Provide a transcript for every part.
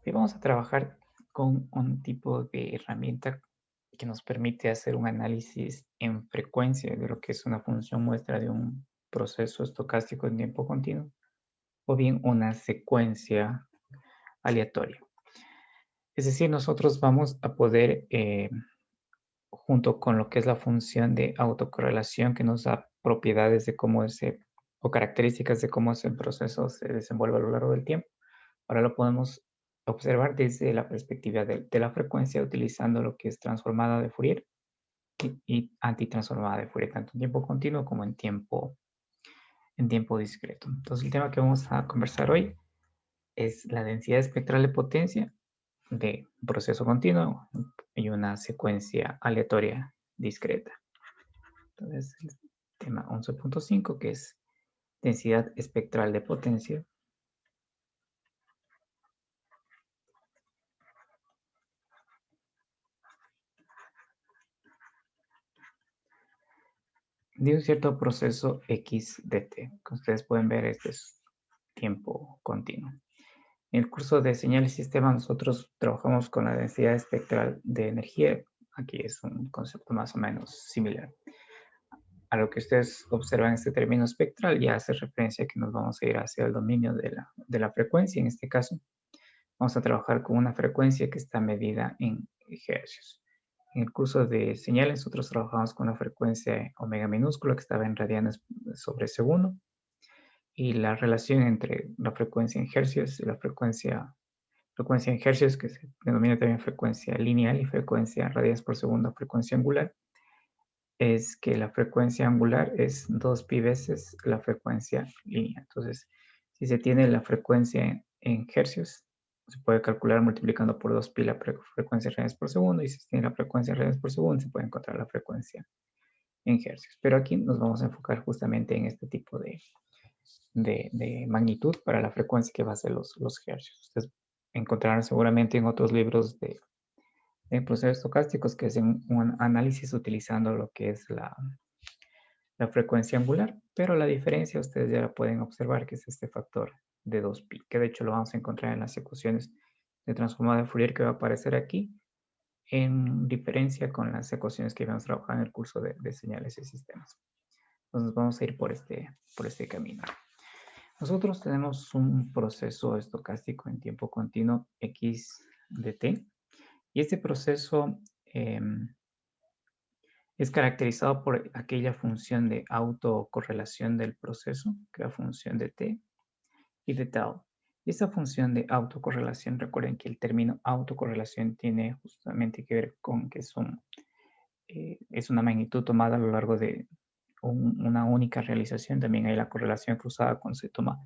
Hoy vamos a trabajar con un tipo de herramienta que nos permite hacer un análisis en frecuencia de lo que es una función muestra de un proceso estocástico en tiempo continuo o bien una secuencia aleatoria. Es decir, nosotros vamos a poder, junto con lo que es la función de autocorrelación que nos da propiedades de cómo ese o características de cómo ese proceso se desenvuelve a lo largo del tiempo. Ahora lo podemos observar desde la perspectiva de la frecuencia utilizando lo que es transformada de Fourier y antitransformada de Fourier, tanto en tiempo continuo como en tiempo discreto. Entonces, el tema que vamos a conversar hoy es la densidad espectral de potencia de un proceso continuo y una secuencia aleatoria discreta. Entonces, el tema 11.5, que es densidad espectral de potencia de un cierto proceso X de t. Como ustedes pueden ver, este es tiempo continuo. En el curso de señales y sistemas nosotros trabajamos con la densidad espectral de energía. Aquí es un concepto más o menos similar. A lo que ustedes observan este término espectral ya hace referencia a que nos vamos a ir hacia el dominio de la frecuencia. En este caso, vamos a trabajar con una frecuencia que está medida en hercios. En el curso de señales nosotros trabajamos con la frecuencia omega minúscula que estaba en radianes sobre segundo y la relación entre la frecuencia en hercios y la frecuencia en hercios, que se denomina también frecuencia lineal y frecuencia radianes por segundo, frecuencia angular, es que la frecuencia angular es 2pi veces la frecuencia lineal. Entonces, si se tiene la frecuencia en hercios, se puede calcular multiplicando por 2pi la frecuencia en radianes por segundo, y si se tiene la frecuencia en radianes por segundo, se puede encontrar la frecuencia en hercios. Pero aquí nos vamos a enfocar justamente en este tipo de magnitud para la frecuencia que va a ser los hercios. Ustedes encontrarán seguramente en otros libros de procesos estocásticos que hacen un análisis utilizando lo que es la frecuencia angular, pero la diferencia ustedes ya la pueden observar, que es este factor de 2pi, que de hecho lo vamos a encontrar en las ecuaciones de transformada de Fourier que va a aparecer aquí, en diferencia con las ecuaciones que vamos a trabajar en el curso de señales y sistemas. Entonces vamos a ir por este camino. Nosotros tenemos un proceso estocástico en tiempo continuo x de t, y este proceso es caracterizado por aquella función de autocorrelación del proceso, que es la función de t y de tau. Y esta función de autocorrelación, recuerden que el término autocorrelación tiene justamente que ver con que es una magnitud tomada a lo largo de una única realización. También hay la correlación cruzada cuando se toma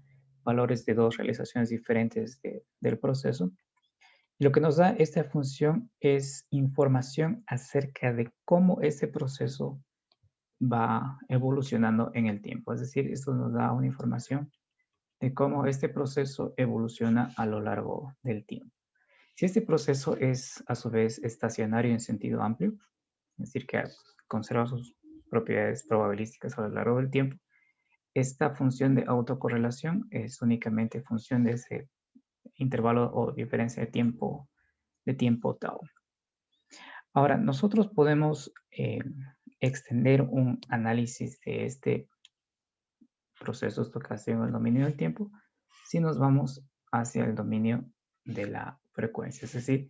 valores de dos realizaciones diferentes del proceso. Y lo que nos da esta función es información acerca de cómo ese proceso va evolucionando en el tiempo. Es decir, esto nos da una información de cómo este proceso evoluciona a lo largo del tiempo. Si este proceso es a su vez estacionario en sentido amplio, es decir, que conserva sus propiedades probabilísticas a lo largo del tiempo, esta función de autocorrelación es únicamente función de ese intervalo o diferencia de tiempo tau. Ahora, nosotros podemos extender un análisis de este proceso estocástico en el dominio del tiempo si nos vamos hacia el dominio de la frecuencia. Es decir,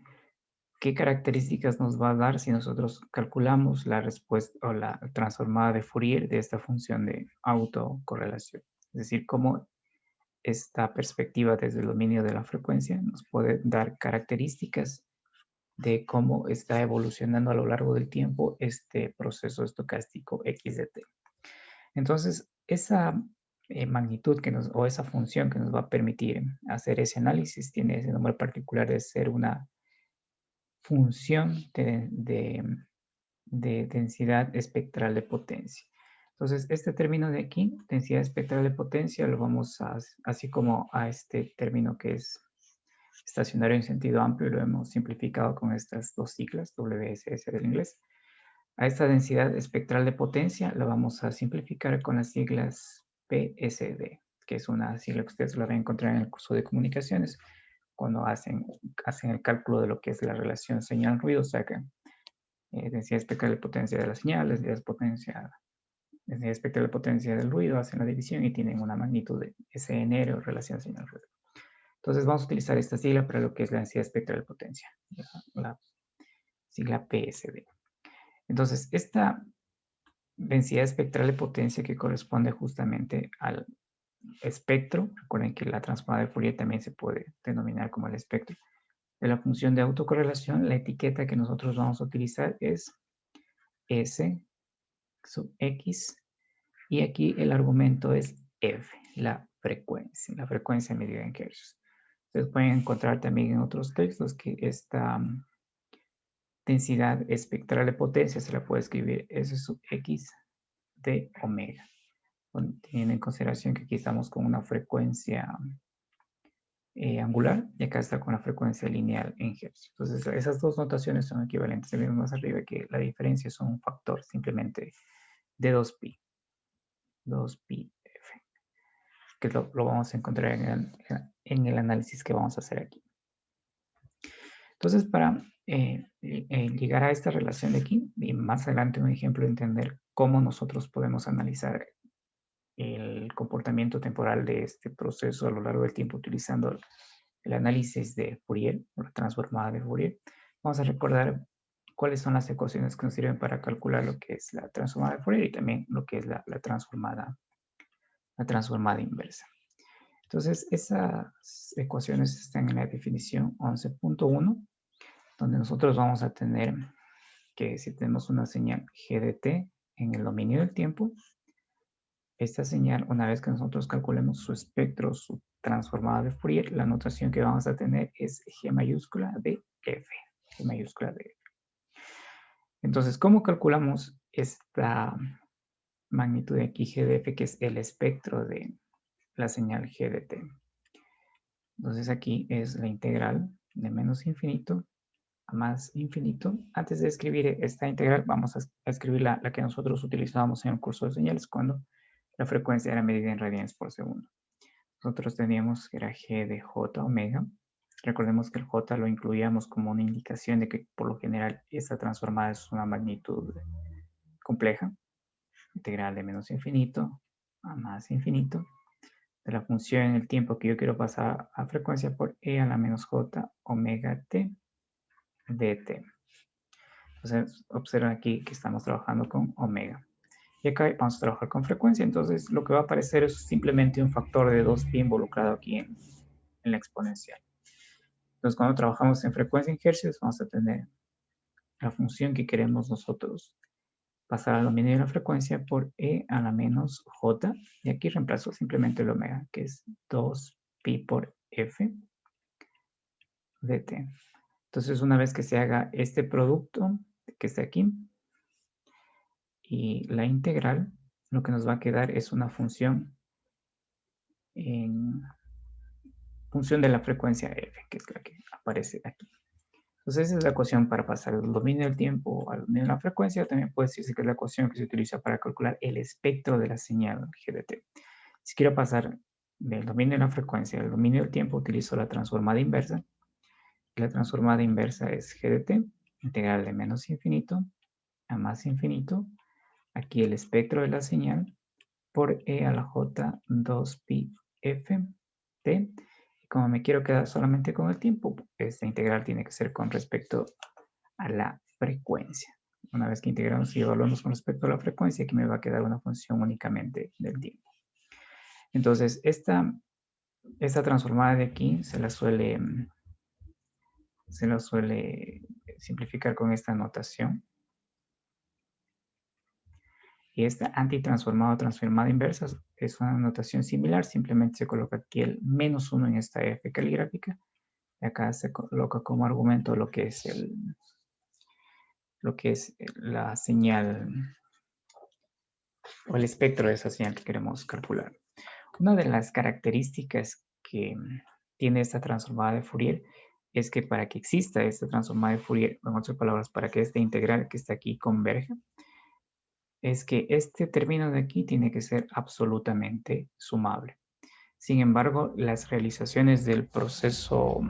qué características nos va a dar si nosotros calculamos la respuesta o la transformada de Fourier de esta función de autocorrelación. Es decir, cómo esta perspectiva desde el dominio de la frecuencia nos puede dar características de cómo está evolucionando a lo largo del tiempo este proceso estocástico x de t. Entonces, esa magnitud o esa función que nos va a permitir hacer ese análisis tiene ese nombre particular de ser una función de densidad espectral de potencia. Entonces, este término de aquí, densidad espectral de potencia, lo vamos a, así como a este término que es estacionario en sentido amplio, lo hemos simplificado con estas dos siglas, WSS del inglés. A esta densidad espectral de potencia la vamos a simplificar con las siglas PSD, que es una sigla que ustedes la van a encontrar en el curso de comunicaciones, cuando hacen el cálculo de lo que es la relación señal-ruido, sacan densidad espectral de potencia de la señal, densidad espectral de potencia del ruido, hacen la división y tienen una magnitud de SNR o relación señal-ruido. Entonces vamos a utilizar esta sigla para lo que es la densidad espectral de potencia, la sigla PSD. Entonces, esta densidad espectral de potencia que corresponde justamente al espectro, recuerden que la transformada de Fourier también se puede denominar como el espectro de la función de autocorrelación, la etiqueta que nosotros vamos a utilizar es S sub X, y aquí el argumento es F, la frecuencia medida en hercios. Ustedes pueden encontrar también en otros textos que esta densidad espectral de potencia se la puede escribir S sub X de omega, teniendo en consideración que aquí estamos con una frecuencia angular y acá está con la frecuencia lineal en hercios. Entonces esas dos notaciones son equivalentes. Vemos más arriba que la diferencia es un factor simplemente de 2pi. 2pi f, que lo vamos a encontrar en el análisis que vamos a hacer aquí. Entonces, para llegar a esta relación de aquí, y más adelante un ejemplo de entender cómo nosotros podemos analizar el comportamiento temporal de este proceso a lo largo del tiempo utilizando el análisis de Fourier, o la transformada de Fourier, vamos a recordar cuáles son las ecuaciones que nos sirven para calcular lo que es la transformada de Fourier y también lo que es la transformada inversa. Entonces, esas ecuaciones están en la definición 11.1, donde nosotros vamos a tener que si tenemos una señal g de t en el dominio del tiempo, esta señal, una vez que nosotros calculemos su espectro, su transformada de Fourier, la notación que vamos a tener es G mayúscula de F. G mayúscula de F. Entonces, ¿cómo calculamos esta magnitud de aquí G de F, que es el espectro de la señal G de T? Entonces aquí es la integral de menos infinito a más infinito. Antes de escribir esta integral, vamos a escribir la que nosotros utilizábamos en el curso de señales cuando la frecuencia era medida en radianes por segundo. Nosotros teníamos que era G de J omega. Recordemos que el J lo incluíamos como una indicación de que por lo general esta transformada es una magnitud compleja. Integral de menos infinito a más infinito de la función en el tiempo que yo quiero pasar a frecuencia por e a la menos j omega t dt. Entonces observen aquí que estamos trabajando con omega. Y acá vamos a trabajar con frecuencia, entonces lo que va a aparecer es simplemente un factor de 2pi involucrado aquí en la exponencial. Entonces cuando trabajamos en frecuencia en hercios vamos a tener la función que queremos nosotros pasar al dominio de la frecuencia por e a la menos j, y aquí reemplazo simplemente el omega, que es 2pi por f de t. Entonces una vez que se haga este producto que está aquí y la integral, lo que nos va a quedar es una función en función de la frecuencia f, que es la que aparece aquí. Entonces esa es la ecuación para pasar del dominio del tiempo al dominio de la frecuencia. También puede decirse que es la ecuación que se utiliza para calcular el espectro de la señal g de t. Si quiero pasar del dominio de la frecuencia al dominio del tiempo, utilizo la transformada inversa. La transformada inversa es g de t, integral de menos infinito a más infinito. Aquí el espectro de la señal por e a la j 2pi f t. Y como me quiero quedar solamente con el tiempo, esta integral tiene que ser con respecto a la frecuencia. Una vez que integramos y evaluamos con respecto a la frecuencia, aquí me va a quedar una función únicamente del tiempo. Entonces, esta transformada de aquí se la suele simplificar con esta notación. Y esta antitransformada o transformada inversa es una notación similar, simplemente se coloca aquí el -1 en esta f caligráfica. Y acá se coloca como argumento lo que es la señal o el espectro de esa señal que queremos calcular. Una de las características que tiene esta transformada de Fourier es que para que exista esta transformada de Fourier, en otras palabras, para que esta integral que está aquí converja, es que este término de aquí tiene que ser absolutamente sumable. Sin embargo, las realizaciones del proceso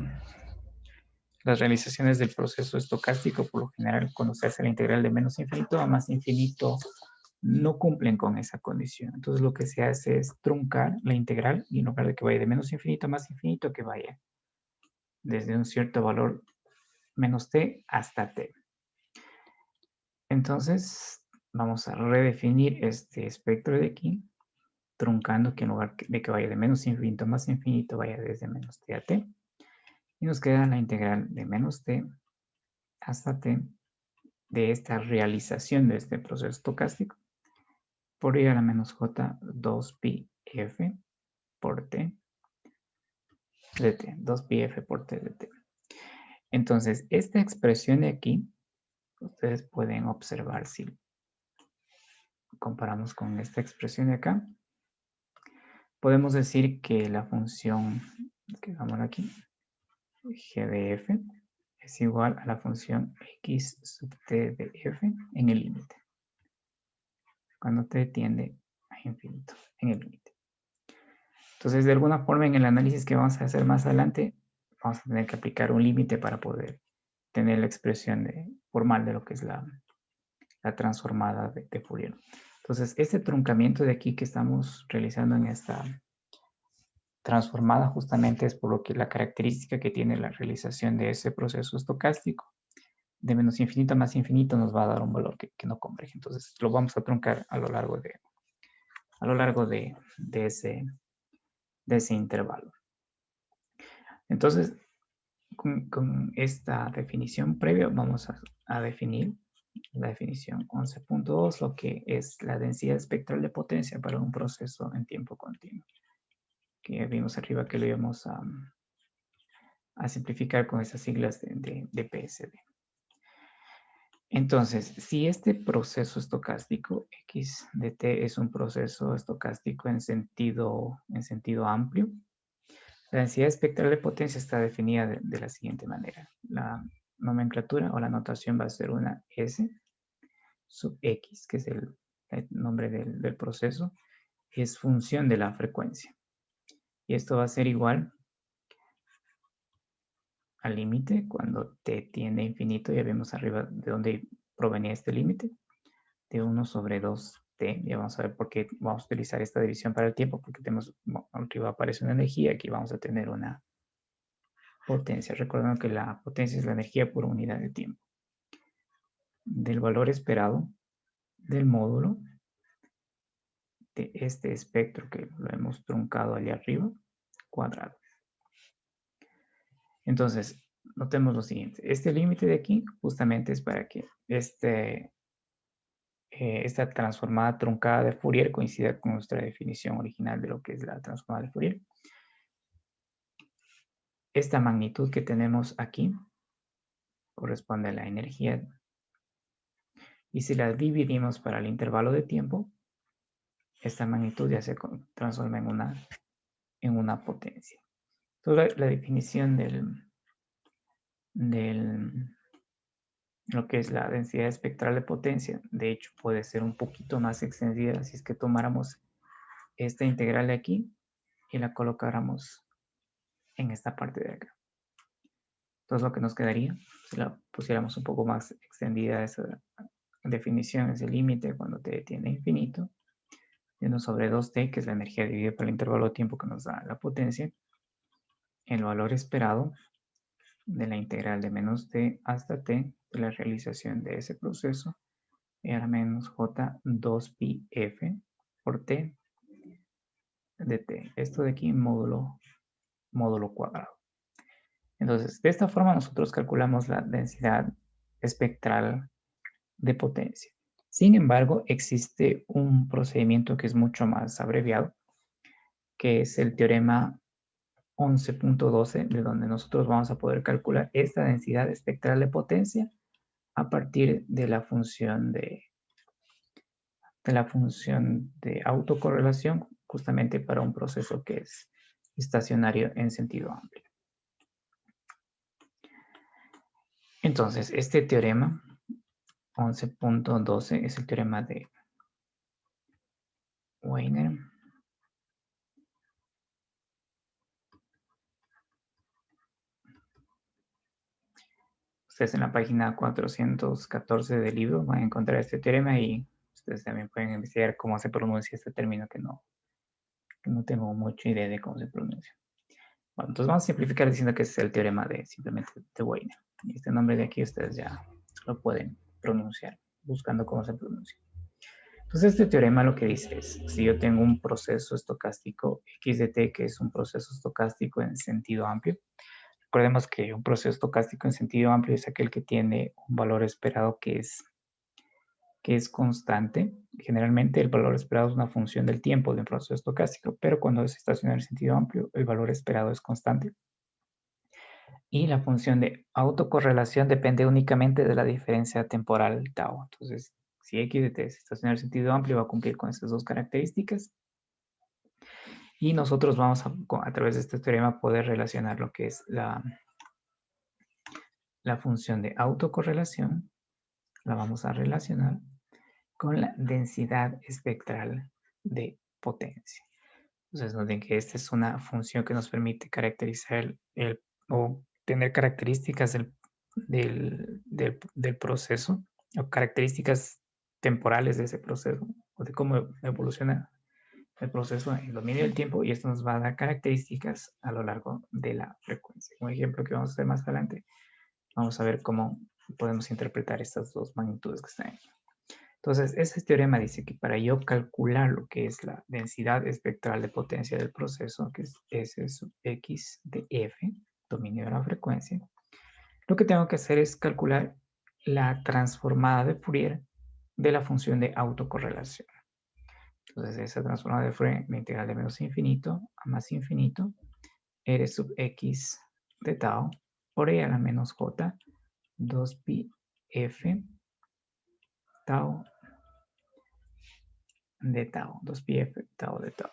estocástico, por lo general, cuando se hace la integral de menos infinito a más infinito, no cumplen con esa condición. Entonces, lo que se hace es truncar la integral y en lugar de que vaya de menos infinito a más infinito, que vaya desde un cierto valor menos t hasta t. Entonces, vamos a redefinir este espectro de aquí, truncando que en lugar de que vaya de menos infinito a más infinito, vaya desde menos t a t. Y nos queda la integral de menos t hasta t de esta realización de este proceso estocástico por i a la menos j 2pi f por t de t, 2pi f por t de t. Entonces, esta expresión de aquí, ustedes pueden observar si comparamos con esta expresión de acá, podemos decir que la función, que vamos aquí, g de f es igual a la función x sub t de f en el límite, cuando t tiende a infinito, en el límite. Entonces, de alguna forma, en el análisis que vamos a hacer más adelante, vamos a tener que aplicar un límite para poder tener la expresión formal de lo que es la transformada de Fourier. Entonces, este truncamiento de aquí que estamos realizando en esta transformada justamente es por lo que la característica que tiene la realización de ese proceso estocástico de menos infinito a más infinito nos va a dar un valor que no converge. Entonces, lo vamos a truncar a lo largo de ese intervalo. Entonces, con esta definición previa vamos a definir la definición 11.2, lo que es la densidad espectral de potencia para un proceso en tiempo continuo, que vimos arriba que lo íbamos a simplificar con esas siglas de PSD. Entonces, si este proceso estocástico x de t es un proceso estocástico en sentido amplio, la densidad espectral de potencia está definida de la siguiente manera. La nomenclatura o la notación va a ser una S sub X, que es el nombre del proceso, es función de la frecuencia. Y esto va a ser igual al límite cuando t tiende a infinito. Ya vemos arriba de dónde provenía este límite, de 1 sobre 2t. Ya vamos a ver por qué vamos a utilizar esta división para el tiempo, porque tenemos, arriba aparece una energía, aquí vamos a tener una potencia. Recordando que la potencia es la energía por unidad de tiempo. Del valor esperado del módulo de este espectro que lo hemos truncado allá arriba, cuadrado. Entonces, notemos lo siguiente. Este límite de aquí justamente es para que esta transformada truncada de Fourier coincida con nuestra definición original de lo que es la transformada de Fourier. Esta magnitud que tenemos aquí corresponde a la energía. Y si la dividimos para el intervalo de tiempo, esta magnitud ya se transforma en una potencia. Entonces, la definición lo que es la densidad espectral de potencia, de hecho, puede ser un poquito más extendida si es que tomáramos esta integral de aquí y la colocáramos en esta parte de acá. Entonces, lo que nos quedaría, si la pusiéramos un poco más extendida esa definición, ese límite cuando t tiende a infinito, 1 sobre 2t, que es la energía dividida por el intervalo de tiempo que nos da la potencia, el valor esperado de la integral de menos t hasta t de la realización de ese proceso era menos j 2pi f por t de t. Esto de aquí módulo cuadrado. Entonces, de esta forma nosotros calculamos la densidad espectral de potencia. Sin embargo, existe un procedimiento que es mucho más abreviado, que es el teorema 11.12, de donde nosotros vamos a poder calcular esta densidad espectral de potencia a partir de la función de autocorrelación, justamente para un proceso que es estacionario en sentido amplio. Entonces, este teorema 11.12 es el teorema de Wiener. Ustedes en la página 414 del libro van a encontrar este teorema y ustedes también pueden investigar cómo se pronuncia este término que no tengo mucha idea de cómo se pronuncia. Bueno, entonces vamos a simplificar diciendo que ese es el teorema de simplemente de Wiener. Y este nombre de aquí ustedes ya lo pueden pronunciar buscando cómo se pronuncia. Entonces este teorema lo que dice es, si yo tengo un proceso estocástico x de t, que es un proceso estocástico en sentido amplio, recordemos que un proceso estocástico en sentido amplio es aquel que tiene un valor esperado que es constante. Generalmente el valor esperado es una función del tiempo de un proceso estocástico, pero cuando es estacionario en sentido amplio, el valor esperado es constante. Y la función de autocorrelación depende únicamente de la diferencia temporal tau. Entonces, si x de t es estacionario en sentido amplio, va a cumplir con estas dos características. Y nosotros vamos a través de este teorema, poder relacionar lo que es la función de autocorrelación. La vamos a relacionar con la densidad espectral de potencia. Entonces, noten que esta es una función que nos permite caracterizar o tener características del proceso, o características temporales de ese proceso, o de cómo evoluciona el proceso en el dominio del tiempo, y esto nos va a dar características a lo largo de la frecuencia. Un ejemplo que vamos a hacer más adelante, vamos a ver cómo podemos interpretar estas dos magnitudes que están aquí. Entonces, ese teorema dice que para yo calcular lo que es la densidad espectral de potencia del proceso, que es S sub X de F, dominio de la frecuencia, lo que tengo que hacer es calcular la transformada de Fourier de la función de autocorrelación. Entonces, esa transformada de Fourier, la integral de menos infinito a más infinito, R sub X de tau por E a la menos J, 2pi F tau de tau, 2pi F tau de tau.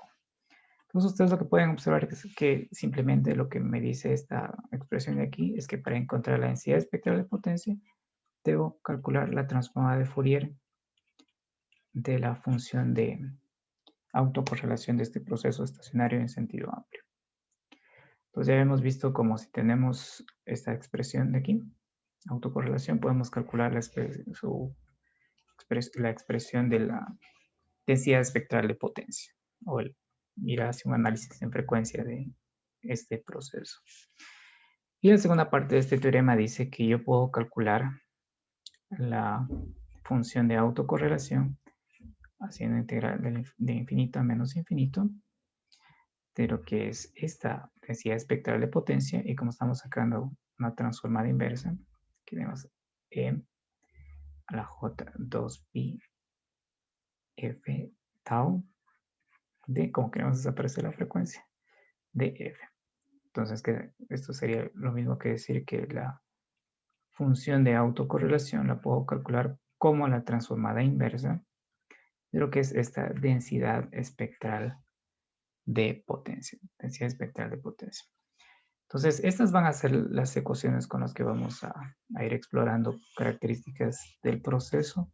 Entonces ustedes lo que pueden observar es que simplemente lo que me dice esta expresión de aquí es que para encontrar la densidad espectral de potencia debo calcular la transformada de Fourier de la función de autocorrelación de este proceso estacionario en sentido amplio. Entonces ya hemos visto como si tenemos esta expresión de aquí, autocorrelación, podemos calcular la expresión de la densidad espectral de potencia o ir hacia un análisis en frecuencia de este proceso. Y la segunda parte de este teorema dice que yo puedo calcular la función de autocorrelación haciendo integral de infinito a menos infinito de lo que es esta densidad espectral de potencia, y como estamos sacando una transformada inversa, que tenemos E a la J 2pi F tau de, como queremos desaparecer la frecuencia, de F. Entonces, que esto sería lo mismo que decir que la función de autocorrelación la puedo calcular como la transformada inversa de lo que es esta densidad espectral de potencia. Densidad espectral de potencia. Entonces, estas van a ser las ecuaciones con las que vamos a ir explorando características del proceso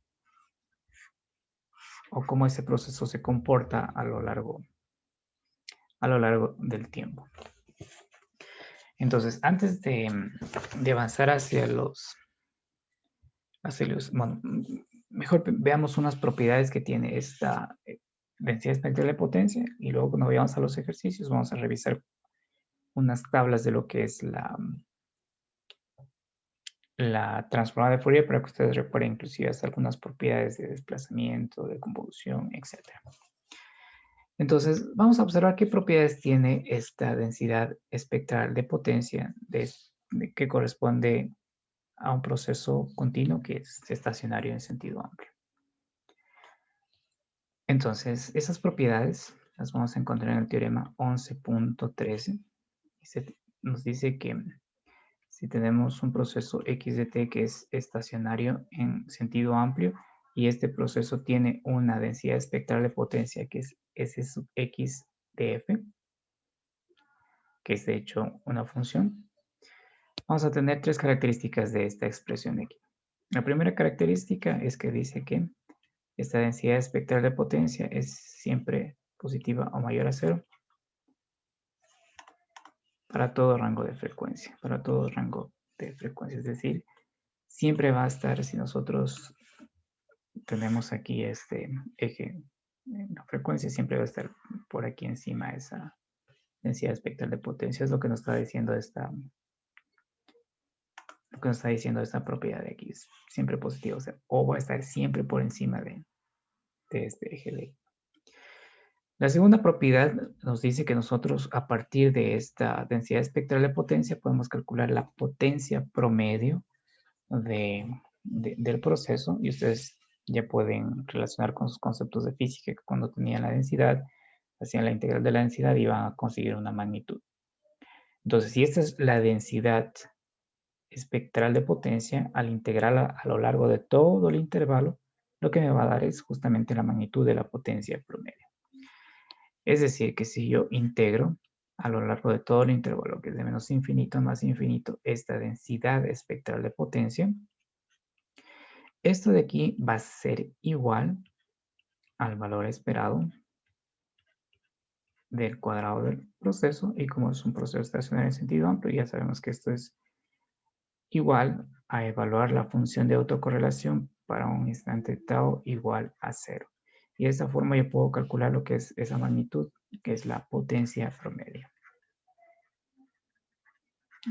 o cómo ese proceso se comporta a lo largo del tiempo. Entonces, antes de avanzar hacia bueno, mejor veamos unas propiedades que tiene esta densidad espectral de potencia, y luego cuando vayamos a los ejercicios vamos a revisar unas tablas de lo que es la transformada de Fourier para que ustedes recuerden inclusive hasta algunas propiedades de desplazamiento, de convolución, etc. Entonces, vamos a observar qué propiedades tiene esta densidad espectral de potencia que corresponde a un proceso continuo que es estacionario en sentido amplio. Entonces, esas propiedades las vamos a encontrar en el teorema 11.13. Nos dice que si tenemos un proceso x de t que es estacionario en sentido amplio y este proceso tiene una densidad espectral de potencia que es S sub x de f, que es de hecho una función, vamos a tener tres características de esta expresión de aquí. La primera característica es que dice que esta densidad espectral de potencia es siempre positiva o mayor a cero para todo rango de frecuencia, es decir, siempre va a estar, si nosotros tenemos aquí este eje, la frecuencia siempre va a estar por aquí encima esa densidad espectral de potencia. Es lo que nos está diciendo esta propiedad de aquí. Es siempre positivo, o sea, O va a estar siempre por encima de este eje de ahí. La segunda propiedad nos dice que nosotros a partir de esta densidad espectral de potencia podemos calcular la potencia promedio del proceso, y ustedes ya pueden relacionar con sus conceptos de física que cuando tenían la densidad, hacían la integral de la densidad y iban a conseguir una magnitud. Entonces, si esta es la densidad espectral de potencia, al integrarla a lo largo de todo el intervalo, lo que me va a dar es justamente la magnitud de la potencia promedio. Es decir, que si yo integro a lo largo de todo el intervalo, que es de menos infinito a más infinito, esta densidad espectral de potencia, esto de aquí va a ser igual al valor esperado del cuadrado del proceso, y como es un proceso estacionario en sentido amplio, ya sabemos que esto es igual a evaluar la función de autocorrelación para un instante tau igual a 0. Y de esta forma yo puedo calcular lo que es esa magnitud, que es la potencia promedio.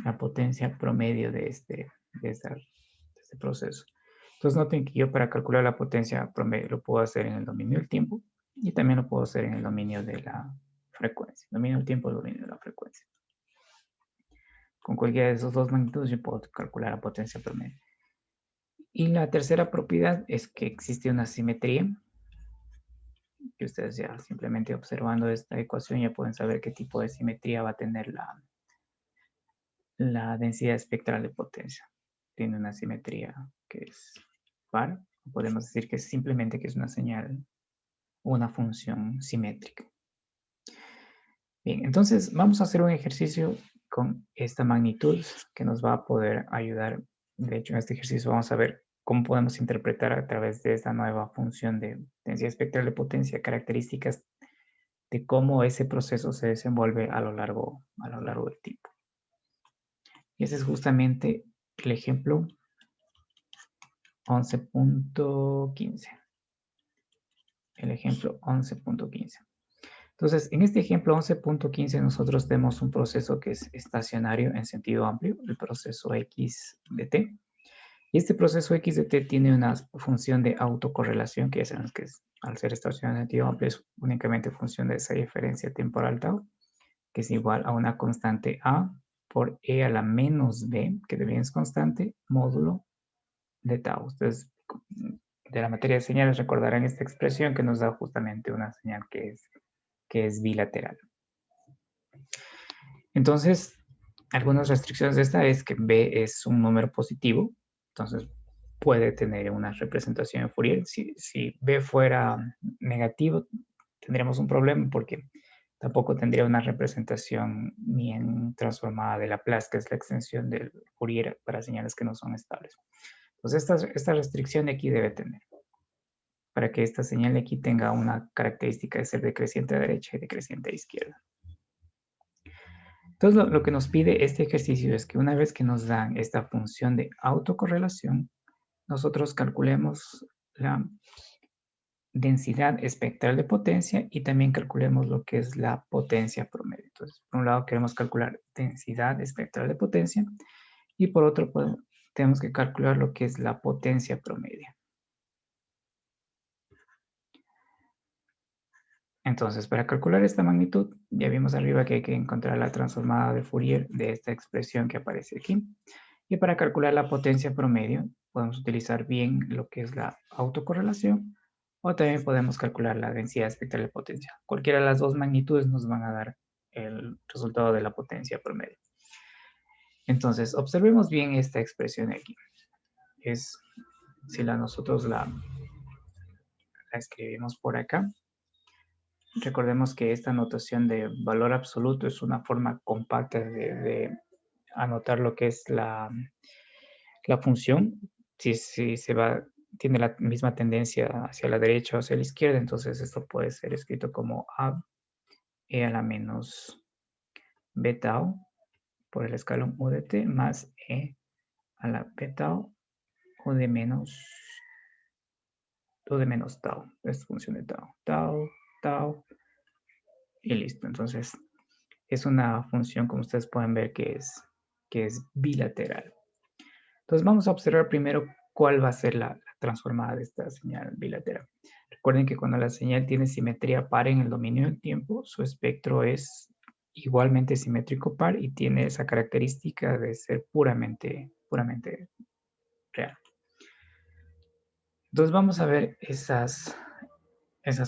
La potencia promedio de este proceso. Entonces noten que yo para calcular la potencia promedio lo puedo hacer en el dominio del tiempo y también lo puedo hacer en el dominio de la frecuencia. Dominio del tiempo, dominio de la frecuencia. Con cualquiera de esos dos magnitudes yo puedo calcular la potencia promedio. Y la tercera propiedad es que existe una simetría, que ustedes ya simplemente observando esta ecuación ya pueden saber qué tipo de simetría va a tener la densidad espectral de potencia. Tiene una simetría que es par. Podemos decir que simplemente que es una señal o una función simétrica. Bien, entonces vamos a hacer un ejercicio con esta magnitud que nos va a poder ayudar. De hecho, en este ejercicio vamos a ver cómo podemos interpretar a través de esta nueva función de densidad espectral de potencia características de cómo ese proceso se desenvuelve a lo largo del tiempo. Y ese es justamente el ejemplo 11.15. El ejemplo 11.15. Entonces, en este ejemplo 11.15 nosotros tenemos un proceso que es estacionario en sentido amplio, el proceso x de t. Y este proceso x de t tiene una función de autocorrelación, que ya sabemos que es, al ser estacionario en sentido amplio, es únicamente función de esa diferencia temporal tau, que es igual a una constante a por e a la menos b, que también es constante, módulo de tau. Ustedes de la materia de señales recordarán esta expresión que nos da justamente una señal que es bilateral. Entonces, algunas restricciones de esta es que b es un número positivo, entonces puede tener una representación en Fourier. Si b fuera negativo, tendríamos un problema porque tampoco tendría una representación bien transformada de Laplace, que es la extensión del Fourier para señales que no son estables. Entonces, esta restricción de aquí debe tener, para que esta señal de aquí tenga una característica de ser decreciente a derecha y decreciente a izquierda. Entonces, lo que nos pide este ejercicio es que una vez que nos dan esta función de autocorrelación, nosotros calculemos la densidad espectral de potencia y también calculemos lo que es la potencia promedio. Entonces, por un lado queremos calcular densidad espectral de potencia y por otro tenemos que calcular lo que es la potencia promedio. Entonces, para calcular esta magnitud, ya vimos arriba que hay que encontrar la transformada de Fourier de esta expresión que aparece aquí. Y para calcular la potencia promedio, podemos utilizar bien lo que es la autocorrelación o también podemos calcular la densidad espectral de potencia. Cualquiera de las dos magnitudes nos van a dar el resultado de la potencia promedio. Entonces, observemos bien esta expresión aquí. Si nosotros la escribimos por acá, recordemos que esta notación de valor absoluto es una forma compacta de anotar lo que es la función. Si tiene la misma tendencia hacia la derecha o hacia la izquierda, entonces esto puede ser escrito como a e a la menos b tau por el escalón u de t más e a la b tau o de menos tau. Es función de tau, tau, tau y listo. Entonces es una función, como ustedes pueden ver, que es bilateral. Entonces vamos a observar primero cuál va a ser la transformada de esta señal bilateral. Recuerden que cuando la señal tiene simetría par en el dominio del tiempo, su espectro es igualmente simétrico par y tiene esa característica de ser puramente real. Entonces vamos a ver esas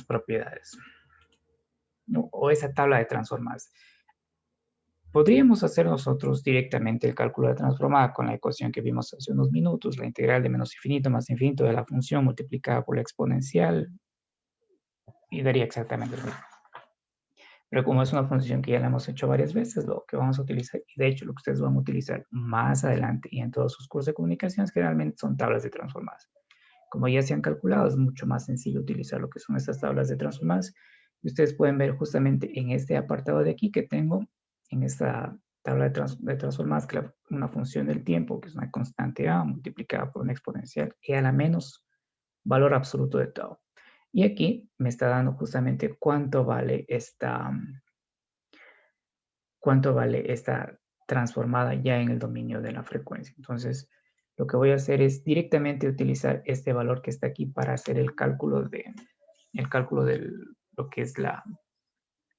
propiedades, ¿no? O esa tabla de transformadas. Podríamos hacer nosotros directamente el cálculo de transformada con la ecuación que vimos hace unos minutos, la integral de menos infinito más infinito de la función multiplicada por la exponencial, y daría exactamente lo mismo. Pero como es una función que ya la hemos hecho varias veces, lo que vamos a utilizar, y de hecho lo que ustedes van a utilizar más adelante y en todos sus cursos de comunicaciones, generalmente son tablas de transformadas. Como ya se han calculado, es mucho más sencillo utilizar lo que son estas tablas de transformadas. Y ustedes pueden ver justamente en este apartado de aquí que tengo, en esta tabla de transformadas, que una función del tiempo, que es una constante a multiplicada por una exponencial, y a la menos valor absoluto de tau. Y aquí me está dando justamente cuánto vale esta transformada ya en el dominio de la frecuencia. Entonces, lo que voy a hacer es directamente utilizar este valor que está aquí para hacer el cálculo de lo que es la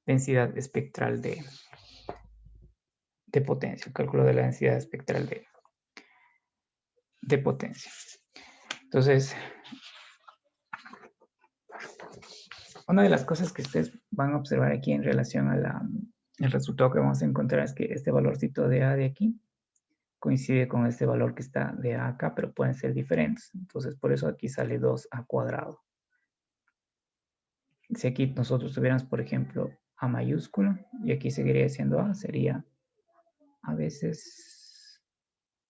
densidad espectral de potencia, el cálculo de la densidad espectral de potencia. Entonces, una de las cosas que ustedes van a observar aquí en relación a el resultado que vamos a encontrar es que este valorcito de A de aquí coincide con este valor que está de A acá, pero pueden ser diferentes. Entonces, por eso aquí sale 2A cuadrado. Si aquí nosotros tuviéramos, por ejemplo, A mayúscula, y aquí seguiría siendo A, sería a veces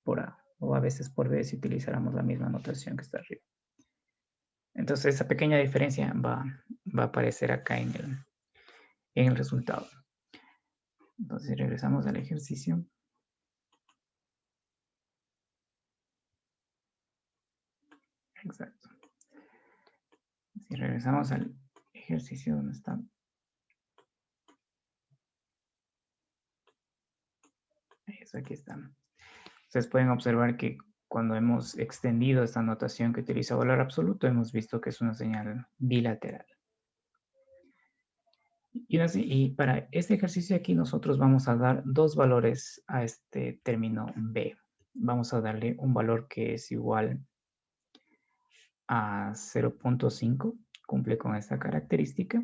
por A, o a veces por B si utilizáramos la misma notación que está arriba. Entonces, esa pequeña diferencia va a aparecer acá en el resultado. Entonces, regresamos al ejercicio. Exacto. Si regresamos al ejercicio donde está. Eso, aquí está. Ustedes pueden observar que cuando hemos extendido esta notación que utiliza valor absoluto, hemos visto que es una señal bilateral. Y para este ejercicio aquí nosotros vamos a dar dos valores a este término B. Vamos a darle un valor que es igual a 0.5, cumple con esta característica.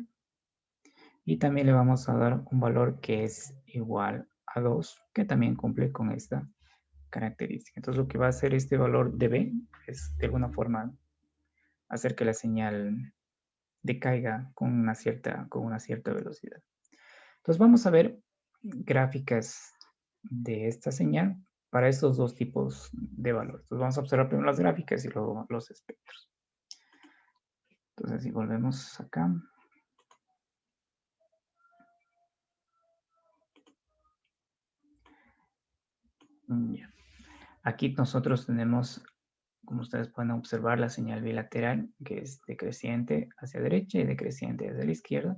Y también le vamos a dar un valor que es igual a 2, que también cumple con esta característica. Entonces lo que va a hacer este valor de B es de alguna forma hacer que la señal decaiga con una cierta velocidad. Entonces vamos a ver gráficas de esta señal para estos dos tipos de valores. Entonces vamos a observar primero las gráficas y luego los espectros. Entonces si volvemos acá. Ya. Aquí nosotros tenemos, como ustedes pueden observar, la señal bilateral, que es decreciente hacia derecha y decreciente hacia la izquierda.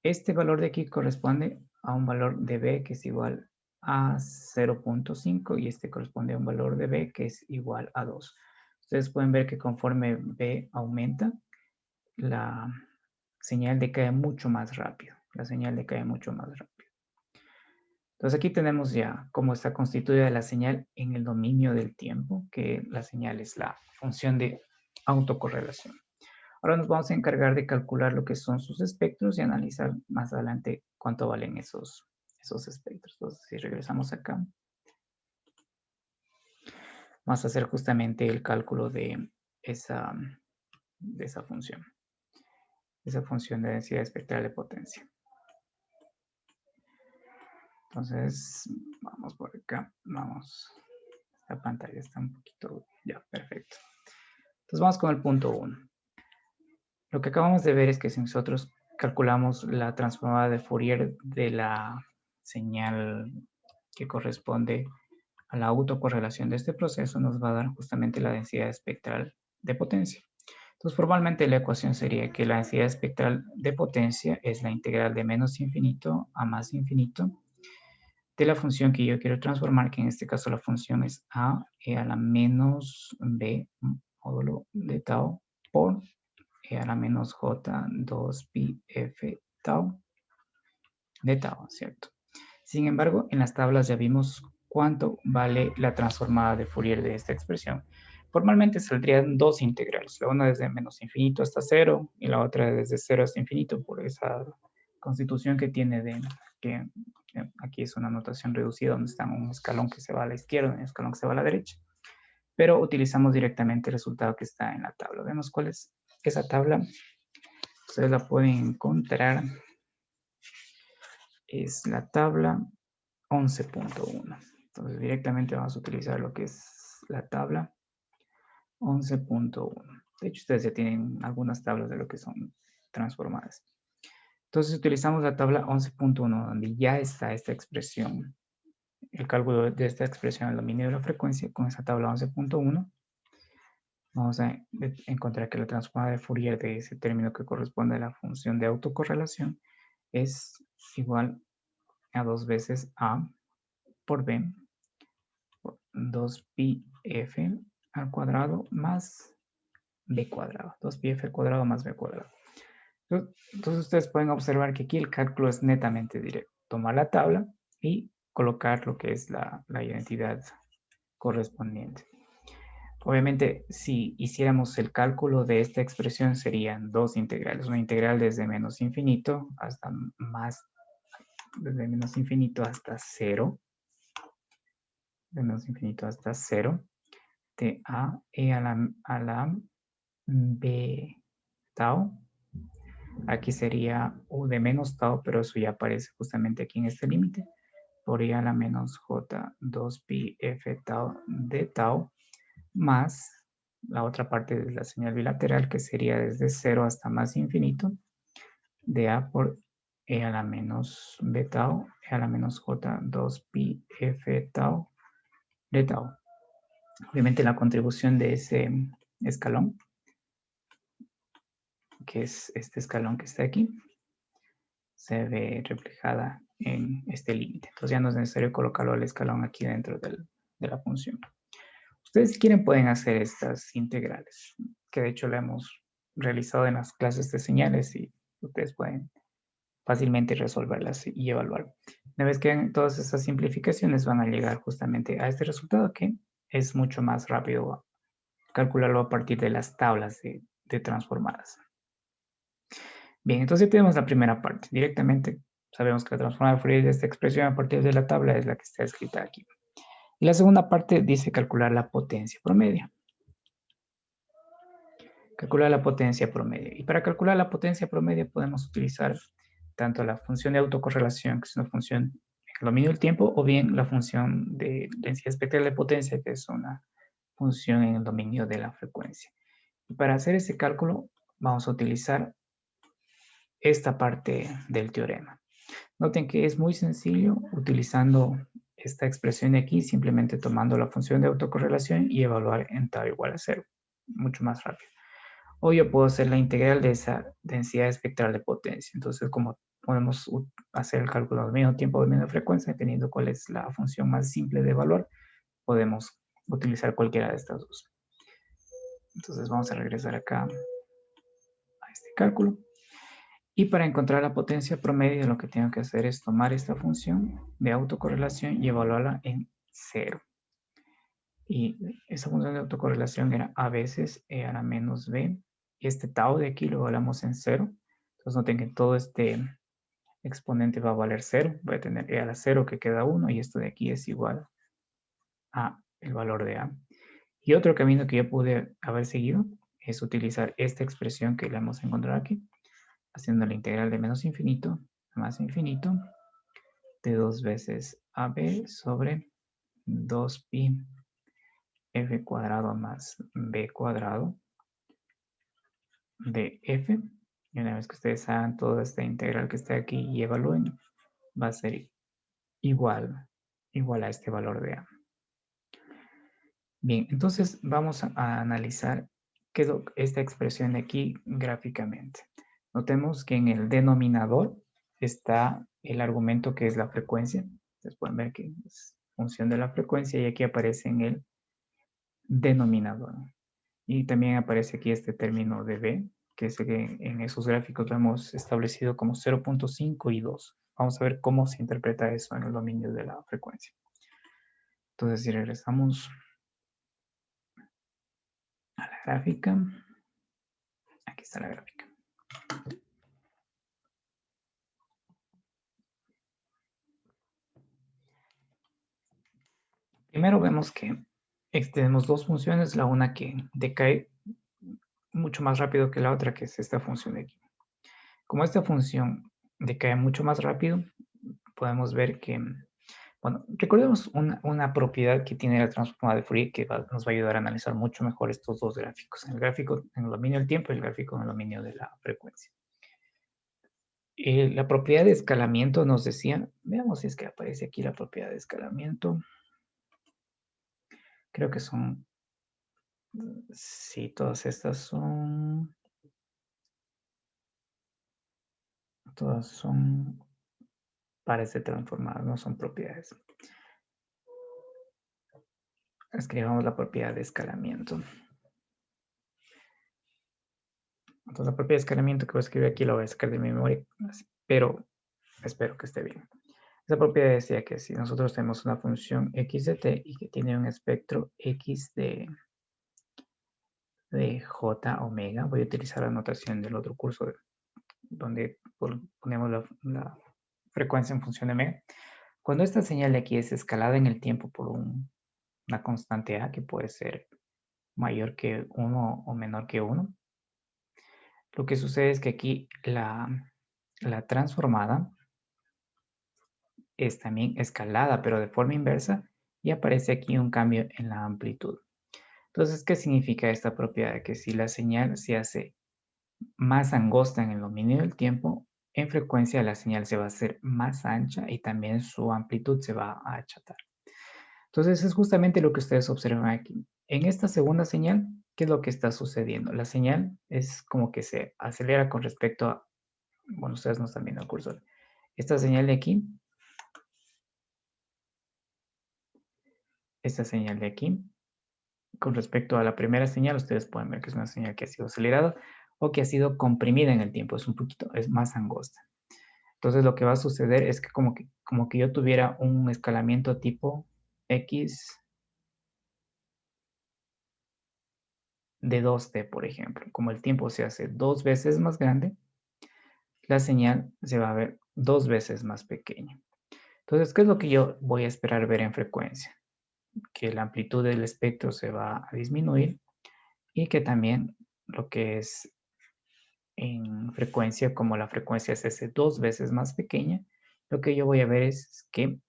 Este valor de aquí corresponde a un valor de B que es igual a 0.5 y este corresponde a un valor de B que es igual a 2. Ustedes pueden ver que conforme B aumenta, la señal decae mucho más rápido. La señal decae mucho más rápido. Entonces aquí tenemos ya cómo está constituida la señal en el dominio del tiempo, que la señal es la función de autocorrelación. Ahora nos vamos a encargar de calcular lo que son sus espectros y analizar más adelante cuánto valen esos espectros. Entonces, si regresamos acá, vamos a hacer justamente el cálculo de esa función. Esa función de densidad espectral de potencia. Entonces, vamos por acá. Vamos. Esta pantalla está un poquito... Ya, perfecto. Entonces, vamos con el punto 1. Lo que acabamos de ver es que si nosotros calculamos la transformada de Fourier de la señal que corresponde a la autocorrelación de este proceso nos va a dar justamente la densidad espectral de potencia. Entonces, formalmente la ecuación sería que la densidad espectral de potencia es la integral de menos infinito a más infinito de la función que yo quiero transformar, que en este caso la función es a e a la menos b módulo de tau por e a la menos j 2 pi f tau de tau, ¿cierto? Sin embargo, en las tablas ya vimos cuánto vale la transformada de Fourier de esta expresión. Formalmente saldrían dos integrales, la una desde menos infinito hasta cero y la otra desde cero hasta infinito por esa constitución que tiene de que aquí es una notación reducida donde está un escalón que se va a la izquierda y un escalón que se va a la derecha. Pero utilizamos directamente el resultado que está en la tabla. Vemos cuál es esa tabla. Ustedes la pueden encontrar. Es la tabla 11.1. Entonces directamente vamos a utilizar lo que es la tabla 11.1. De hecho, ustedes ya tienen algunas tablas de lo que son transformadas. Entonces utilizamos la tabla 11.1 donde ya está esta expresión, el cálculo de esta expresión, el dominio de la frecuencia con esa tabla 11.1. Vamos a encontrar que la transformada de Fourier de ese término que corresponde a la función de autocorrelación es igual a 2 veces A por B por 2pi f al cuadrado más b cuadrado. 2pi f al cuadrado más b cuadrado. Entonces ustedes pueden observar que aquí el cálculo es netamente directo. Tomar la tabla y colocar lo que es la identidad correspondiente. Obviamente, si hiciéramos el cálculo de esta expresión, serían dos integrales. Una integral desde menos infinito hasta más, desde menos infinito hasta cero, de menos infinito hasta cero, de a e a la b tau. Aquí sería u de menos tau, pero eso ya aparece justamente aquí en este límite. Por e a la menos j 2 pi f tau de tau más la otra parte de la señal bilateral que sería desde 0 hasta más infinito de a por e a la menos b tau e a la menos j 2 pi f tau de tau. Obviamente la contribución de ese escalón, que es este escalón que está aquí, se ve reflejada en este límite. Entonces ya no es necesario colocarlo al escalón aquí dentro de la función. Ustedes si quieren pueden hacer estas integrales, que de hecho lo hemos realizado en las clases de señales y ustedes pueden fácilmente resolverlas y evaluar. Una vez que hagan todas estas simplificaciones van a llegar justamente a este resultado que es mucho más rápido calcularlo a partir de las tablas de transformadas. Bien, entonces tenemos la primera parte. Directamente sabemos que la transformada de Fourier de esta expresión a partir de la tabla es la que está escrita aquí. Y la segunda parte dice calcular la potencia promedio. Calcular la potencia promedio. Y para calcular la potencia promedio podemos utilizar tanto la función de autocorrelación, que es una función en el dominio del tiempo, o bien la función de densidad espectral de potencia, que es una función en el dominio de la frecuencia. Y para hacer ese cálculo vamos a utilizar esta parte del teorema. Noten que es muy sencillo utilizando esta expresión de aquí, simplemente tomando la función de autocorrelación y evaluar en tau igual a 0. Mucho más rápido. O yo puedo hacer la integral de esa densidad espectral de potencia. Entonces, como podemos hacer el cálculo al mismo tiempo, al misma frecuencia, dependiendo cuál es la función más simple de evaluar, podemos utilizar cualquiera de estas dos. Entonces, vamos a regresar acá a este cálculo. Y para encontrar la potencia promedio, lo que tengo que hacer es tomar esta función de autocorrelación y evaluarla en 0. Y esa función de autocorrelación era a veces e a la menos b. Y este tau de aquí lo evaluamos en 0. Entonces noten que todo este exponente va a valer 0. Voy a tener e a la 0 que queda 1 y esto de aquí es igual a el valor de a. Y otro camino que yo pude haber seguido es utilizar esta expresión que la hemos encontrado aquí, haciendo la integral de menos infinito a más infinito de 2 veces ab sobre 2pi f cuadrado más b cuadrado de f. Y una vez que ustedes hagan toda esta integral que está aquí y evalúen, va a ser igual a este valor de a. Bien, entonces vamos a analizar qué es esta expresión de aquí gráficamente. Notemos que en el denominador está el argumento que es la frecuencia. Ustedes pueden ver que es función de la frecuencia y aquí aparece en el denominador. Y también aparece aquí este término de B, que es el que en esos gráficos lo hemos establecido como 0.5 y 2. Vamos a ver cómo se interpreta eso en el dominio de la frecuencia. Entonces, si regresamos a la gráfica, aquí está la gráfica. Primero vemos que tenemos dos funciones, la una que decae mucho más rápido que la otra, que es esta función de aquí. Como esta función decae mucho más rápido, podemos ver que, bueno, recordemos una propiedad que tiene la transformada de Fourier que nos va a ayudar a analizar mucho mejor estos dos gráficos, el gráfico en el dominio del tiempo y el gráfico en el dominio de la frecuencia. La propiedad de escalamiento nos decía, veamos si es que aparece aquí la propiedad de escalamiento. Creo que son, sí, todas estas son pares de transformadas, no son propiedades. Escribamos la propiedad de escalamiento. Entonces la propiedad de escalamiento que voy a escribir aquí la voy a sacar de mi memoria, pero espero que esté bien. Esa propiedad decía que si nosotros tenemos una función x de t y que tiene un espectro x de j omega, voy a utilizar la notación del otro curso donde ponemos la frecuencia en función de omega. Cuando esta señal de aquí es escalada en el tiempo por una constante a que puede ser mayor que 1 o menor que 1, lo que sucede es que aquí la transformada es también escalada, pero de forma inversa, y aparece aquí un cambio en la amplitud. Entonces, ¿qué significa esta propiedad? Que si la señal se hace más angosta en el dominio del tiempo, en frecuencia la señal se va a hacer más ancha y también su amplitud se va a achatar. Entonces, es justamente lo que ustedes observan aquí. En esta segunda señal, ¿qué es lo que está sucediendo? La señal es como que se acelera con respecto a, bueno, ustedes no están viendo el cursor. Esta señal de aquí, esta señal de aquí, con respecto a la primera señal, ustedes pueden ver que es una señal que ha sido acelerada o que ha sido comprimida en el tiempo, es un poquito, es más angosta. Entonces lo que va a suceder es que como que yo tuviera un escalamiento tipo X de 2t, por ejemplo. Como el tiempo se hace 2 veces más grande, la señal se va a ver 2 veces más pequeña. Entonces, ¿qué es lo que yo voy a esperar ver en frecuencia? Que la amplitud del espectro se va a disminuir y que también lo que es en frecuencia, como la frecuencia se hace 2 veces más pequeña, lo que yo voy a ver es que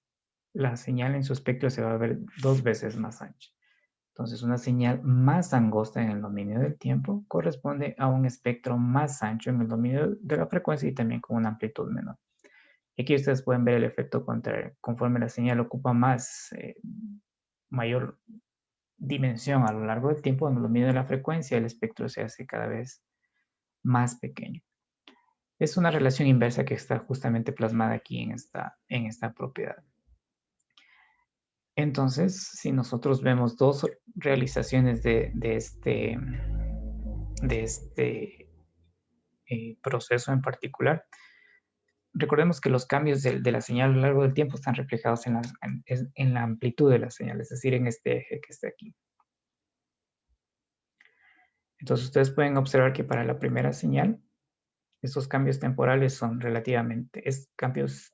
la señal en su espectro se va a ver 2 veces más ancha. Entonces, una señal más angosta en el dominio del tiempo corresponde a un espectro más ancho en el dominio de la frecuencia y también con una amplitud menor. Y aquí ustedes pueden ver el efecto contrario. Conforme la señal ocupa mayor dimensión a lo largo del tiempo, en el dominio de la frecuencia, el espectro se hace cada vez más pequeño. Es una relación inversa que está justamente plasmada aquí en esta propiedad. Entonces, si nosotros vemos dos realizaciones de este proceso en particular, recordemos que los cambios de la señal a lo largo del tiempo están reflejados en la amplitud de la señal, es decir, en este eje que está aquí. Entonces, ustedes pueden observar que para la primera señal, estos cambios temporales son cambios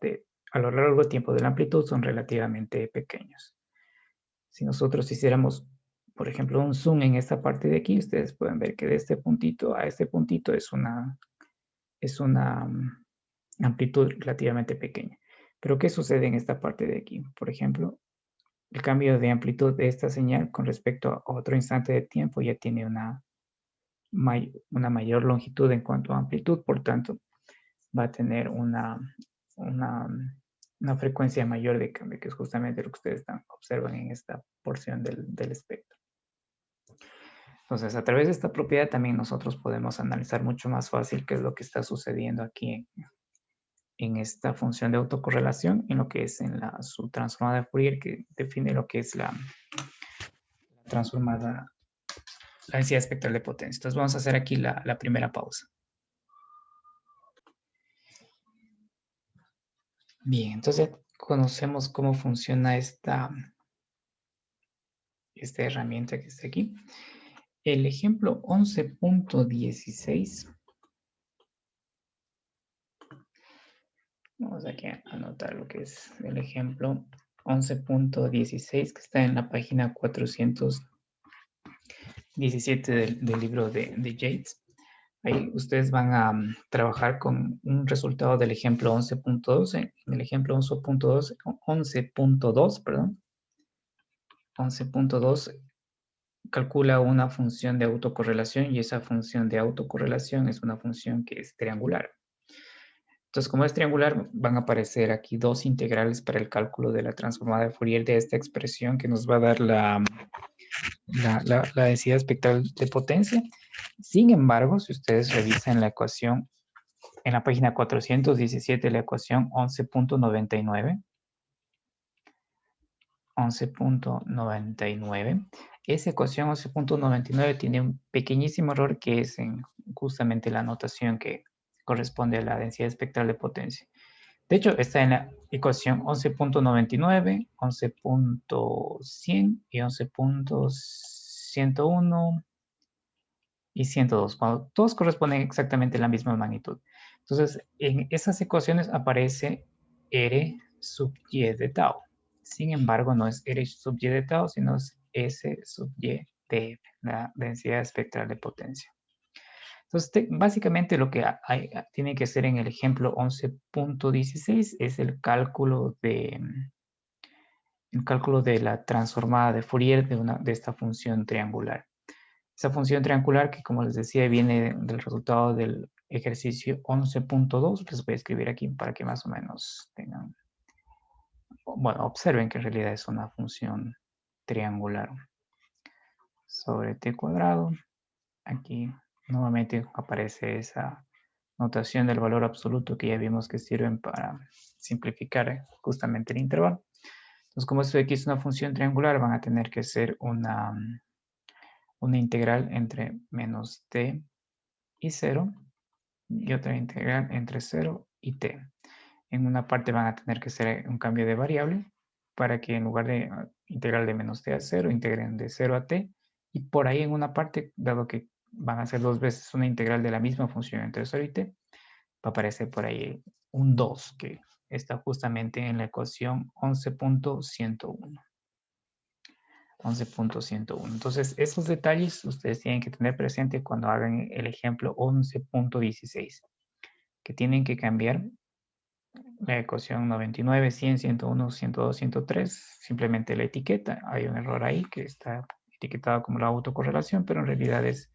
a lo largo del tiempo de la amplitud son relativamente pequeños. Si nosotros hiciéramos, por ejemplo, un zoom en esta parte de aquí, ustedes pueden ver que de este puntito a este puntito es una amplitud relativamente pequeña. Pero ¿qué sucede en esta parte de aquí? Por ejemplo, el cambio de amplitud de esta señal con respecto a otro instante de tiempo ya tiene una mayor longitud en cuanto a amplitud, por tanto, va a tener una, una frecuencia mayor de cambio, que es justamente lo que ustedes observan en esta porción del espectro. Entonces, a través de esta propiedad también nosotros podemos analizar mucho más fácil qué es lo que está sucediendo aquí en esta función de autocorrelación, en lo que es en su transformada de Fourier, que define lo que es la transformada, la densidad espectral de potencia. Entonces, vamos a hacer aquí la primera pausa. Bien, entonces conocemos cómo funciona esta herramienta que está aquí. El ejemplo 11.16. Vamos aquí a anotar lo que es el ejemplo 11.16 que está en la página 417 del libro de Yates. Ahí ustedes van a trabajar con un resultado del ejemplo 11.12. En el ejemplo 11.2, perdón, 11.2 calcula una función de autocorrelación y esa función de autocorrelación es una función que es triangular. Entonces, como es triangular, van a aparecer aquí dos integrales para el cálculo de la transformada de Fourier de esta expresión que nos va a dar la densidad espectral de potencia. Sin embargo, si ustedes revisan la ecuación en la página 417, la ecuación 11.99, 11.99, esa ecuación 11.99 tiene un pequeñísimo error que es en justamente la notación que corresponde a la densidad espectral de potencia. De hecho, está en la ecuación 11.99, 11.100 y 11.101 y 102. Cuando todos corresponden exactamente a la misma magnitud. Entonces, en esas ecuaciones aparece R sub y de tau. Sin embargo, no es R sub y de tau, sino es S sub y de F, la densidad espectral de potencia. Entonces, básicamente lo que tiene que hacer en el ejemplo 11.16 es el cálculo de la transformada de Fourier de esta función triangular. Esa función triangular que, como les decía, viene del resultado del ejercicio 11.2. Les voy a escribir aquí para que más o menos tengan, bueno, observen que en realidad es una función triangular sobre t cuadrado. Aquí nuevamente aparece esa notación del valor absoluto que ya vimos que sirven para simplificar justamente el intervalo. Entonces, como esto de aquí es una función triangular, van a tener que ser una integral entre menos t y 0 y otra integral entre 0 y t. En una parte van a tener que hacer un cambio de variable para que en lugar de integral de menos t a 0, integren de 0 a t. Y por ahí en una parte, dado que van a ser dos veces una integral de la misma función entre 0 y t, va a aparecer por ahí un 2 que está justamente en la ecuación 11.101. 11.101. Entonces, esos detalles ustedes tienen que tener presente cuando hagan el ejemplo 11.16, que tienen que cambiar la ecuación 99, 100, 101, 102, 103, simplemente la etiqueta. Hay un error ahí que está etiquetado como la autocorrelación, pero en realidad es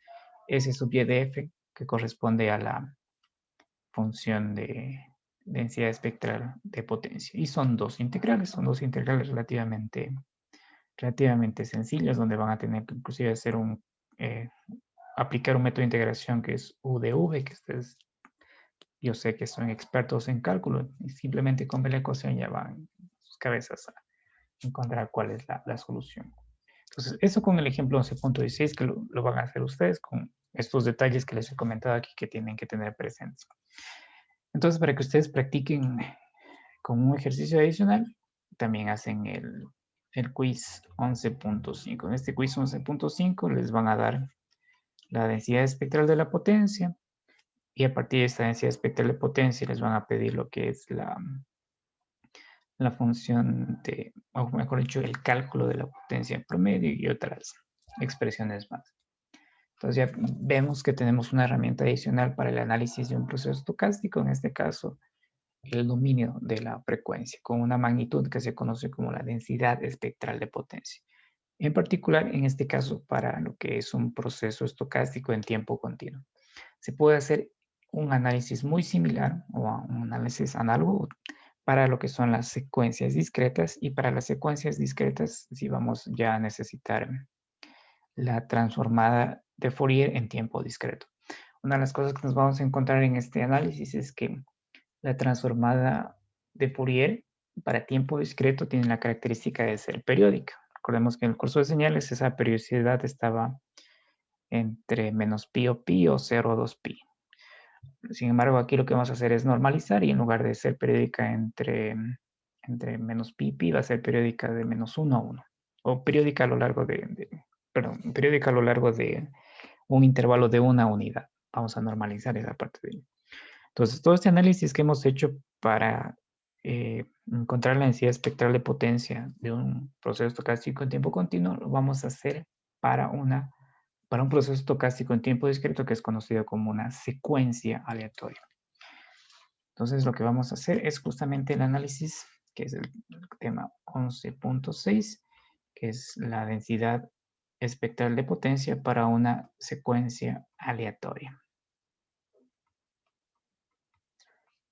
S sub y de F, que corresponde a la función de densidad espectral de potencia. Y son dos integrales relativamente sencillas, donde van a tener que inclusive hacer aplicar un método de integración que es U de V, que ustedes, yo sé que son expertos en cálculo, y simplemente con ver la ecuación ya van en sus cabezas a encontrar cuál es la solución. Entonces, eso con el ejemplo 11.16 que lo van a hacer ustedes con estos detalles que les he comentado aquí que tienen que tener presentes. Entonces, para que ustedes practiquen con un ejercicio adicional, también hacen el quiz 11.5. En este quiz 11.5 les van a dar la densidad espectral de la potencia y a partir de esta densidad espectral de potencia les van a pedir lo que es la función de, o mejor dicho, el cálculo de la potencia en promedio y otras expresiones más. Entonces ya vemos que tenemos una herramienta adicional para el análisis de un proceso estocástico, en este caso el dominio de la frecuencia, con una magnitud que se conoce como la densidad espectral de potencia. En particular, en este caso, para lo que es un proceso estocástico en tiempo continuo. Se puede hacer un análisis muy similar o un análisis análogo para lo que son las secuencias discretas, y para las secuencias discretas sí vamos ya a necesitar la transformada de Fourier en tiempo discreto. Una de las cosas que nos vamos a encontrar en este análisis es que la transformada de Fourier para tiempo discreto tiene la característica de ser periódica. Recordemos que en el curso de señales esa periodicidad estaba entre menos pi o pi o 0 o 2 pi. Sin embargo, aquí lo que vamos a hacer es normalizar y en lugar de ser periódica entre menos pi y pi, va a ser periódica de menos 1 a 1. O periódica a lo largo periódica a lo largo de un intervalo de una unidad. Vamos a normalizar esa parte de ahí. Entonces, todo este análisis que hemos hecho para encontrar la densidad espectral de potencia de un proceso estocástico en tiempo continuo, lo vamos a hacer para un proceso estocástico en tiempo discreto que es conocido como una secuencia aleatoria. Entonces, lo que vamos a hacer es justamente el análisis, que es el tema 11.6, que es la densidad espectral de potencia para una secuencia aleatoria,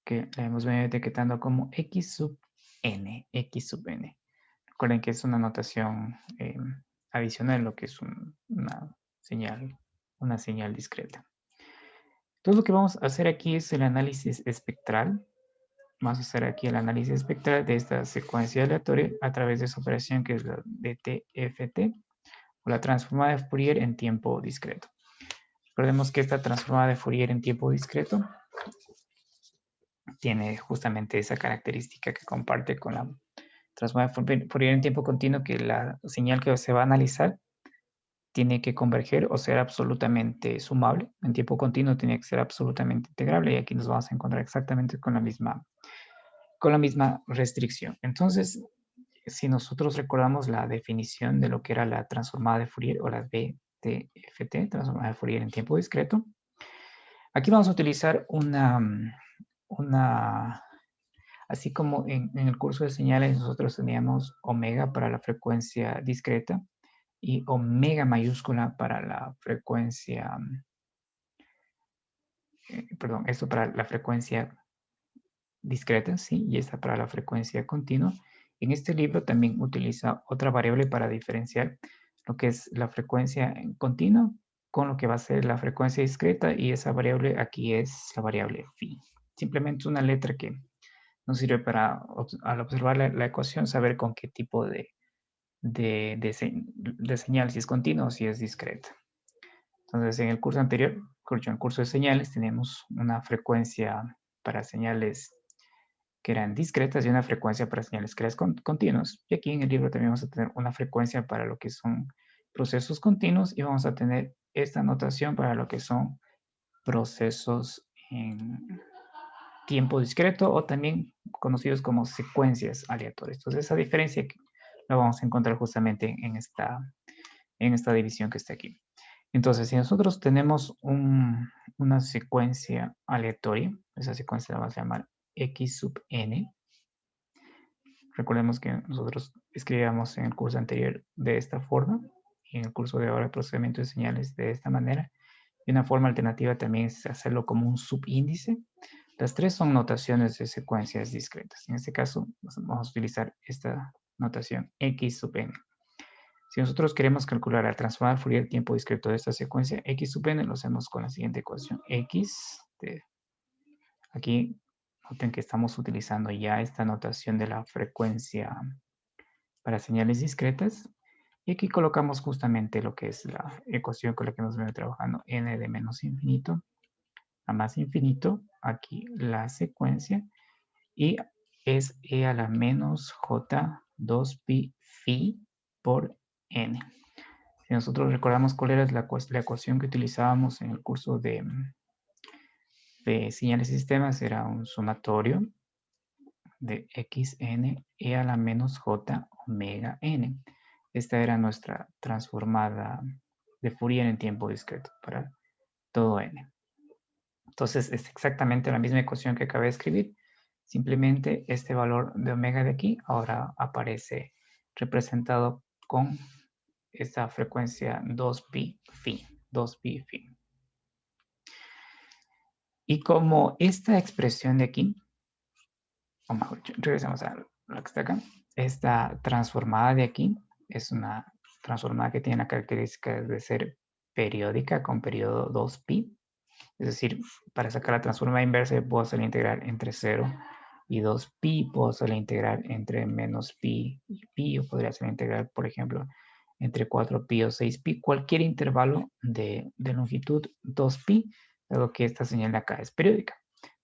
que la hemos venido etiquetando como X sub n, X sub n. Recuerden que es una notación adicional, lo que es una señal discreta. Entonces, lo que vamos a hacer aquí es el análisis espectral. Vamos a hacer aquí el análisis espectral de esta secuencia aleatoria a través de esa operación que es la DTFT, o la transformada de Fourier en tiempo discreto. Recordemos que esta transformada de Fourier en tiempo discreto tiene justamente esa característica que comparte con la transformada de Fourier en tiempo continuo, que la señal que se va a analizar tiene que converger o ser absolutamente sumable. En tiempo continuo tiene que ser absolutamente integrable y aquí nos vamos a encontrar exactamente con la misma restricción. Entonces, si nosotros recordamos la definición de lo que era la transformada de Fourier o la DTFT, transformada de Fourier en tiempo discreto, aquí vamos a utilizar así como en el curso de señales nosotros teníamos omega para la frecuencia discreta y omega mayúscula para la frecuencia, esto para la frecuencia discreta, ¿sí? Y esta para la frecuencia continua. En este libro también utiliza otra variable para diferenciar lo que es la frecuencia continua con lo que va a ser la frecuencia discreta, y esa variable aquí es la variable phi. Simplemente una letra que nos sirve para, al observar la ecuación, saber con qué tipo de señal, si es continua o si es discreta. Entonces, en el curso anterior, en el curso de señales, tenemos una frecuencia para señales que eran discretas y una frecuencia para señales que eran continuas. Y aquí en el libro también vamos a tener una frecuencia para lo que son procesos continuos y vamos a tener esta notación para lo que son procesos en tiempo discreto o también conocidos como secuencias aleatorias. Entonces, esa diferencia la vamos a encontrar justamente en esta división que está aquí. Entonces, si nosotros tenemos una secuencia aleatoria, esa secuencia la vamos a llamar X sub n. Recordemos que nosotros escribíamos en el curso anterior de esta forma y en el curso de ahora el procedimiento de señales de esta manera. Y una forma alternativa también es hacerlo como un subíndice. Las tres son notaciones de secuencias discretas. En este caso, vamos a utilizar esta notación X sub n. Si nosotros queremos calcular la transformada de Fourier tiempo discreto de esta secuencia X sub n, lo hacemos con la siguiente ecuación. Aquí noten que estamos utilizando ya esta notación de la frecuencia para señales discretas. Y aquí colocamos justamente lo que es la ecuación con la que hemos venido trabajando, n de menos infinito a más infinito, aquí la secuencia, y es e a la menos j 2pi phi por n. Si nosotros recordamos cuál era la ecuación que utilizábamos en el curso de señales y sistemas, era un sumatorio de xn e a la menos j omega n. Esta era nuestra transformada de Fourier en tiempo discreto para todo n. Entonces es exactamente la misma ecuación que acabé de escribir. Simplemente este valor de omega de aquí ahora aparece representado con esta frecuencia 2pi phi. 2pi phi. Y como esta expresión de aquí, o mejor, regresamos a lo que está acá, esta transformada de aquí es una transformada que tiene la característica de ser periódica con periodo 2pi. Es decir, para sacar la transformada inversa puedo hacer la integral entre 0 y 2pi, puedo hacer la integral entre menos pi y pi, o podría hacer la integral, por ejemplo, entre 4pi o 6pi, cualquier intervalo de longitud 2pi, dado que esta señal de acá es periódica.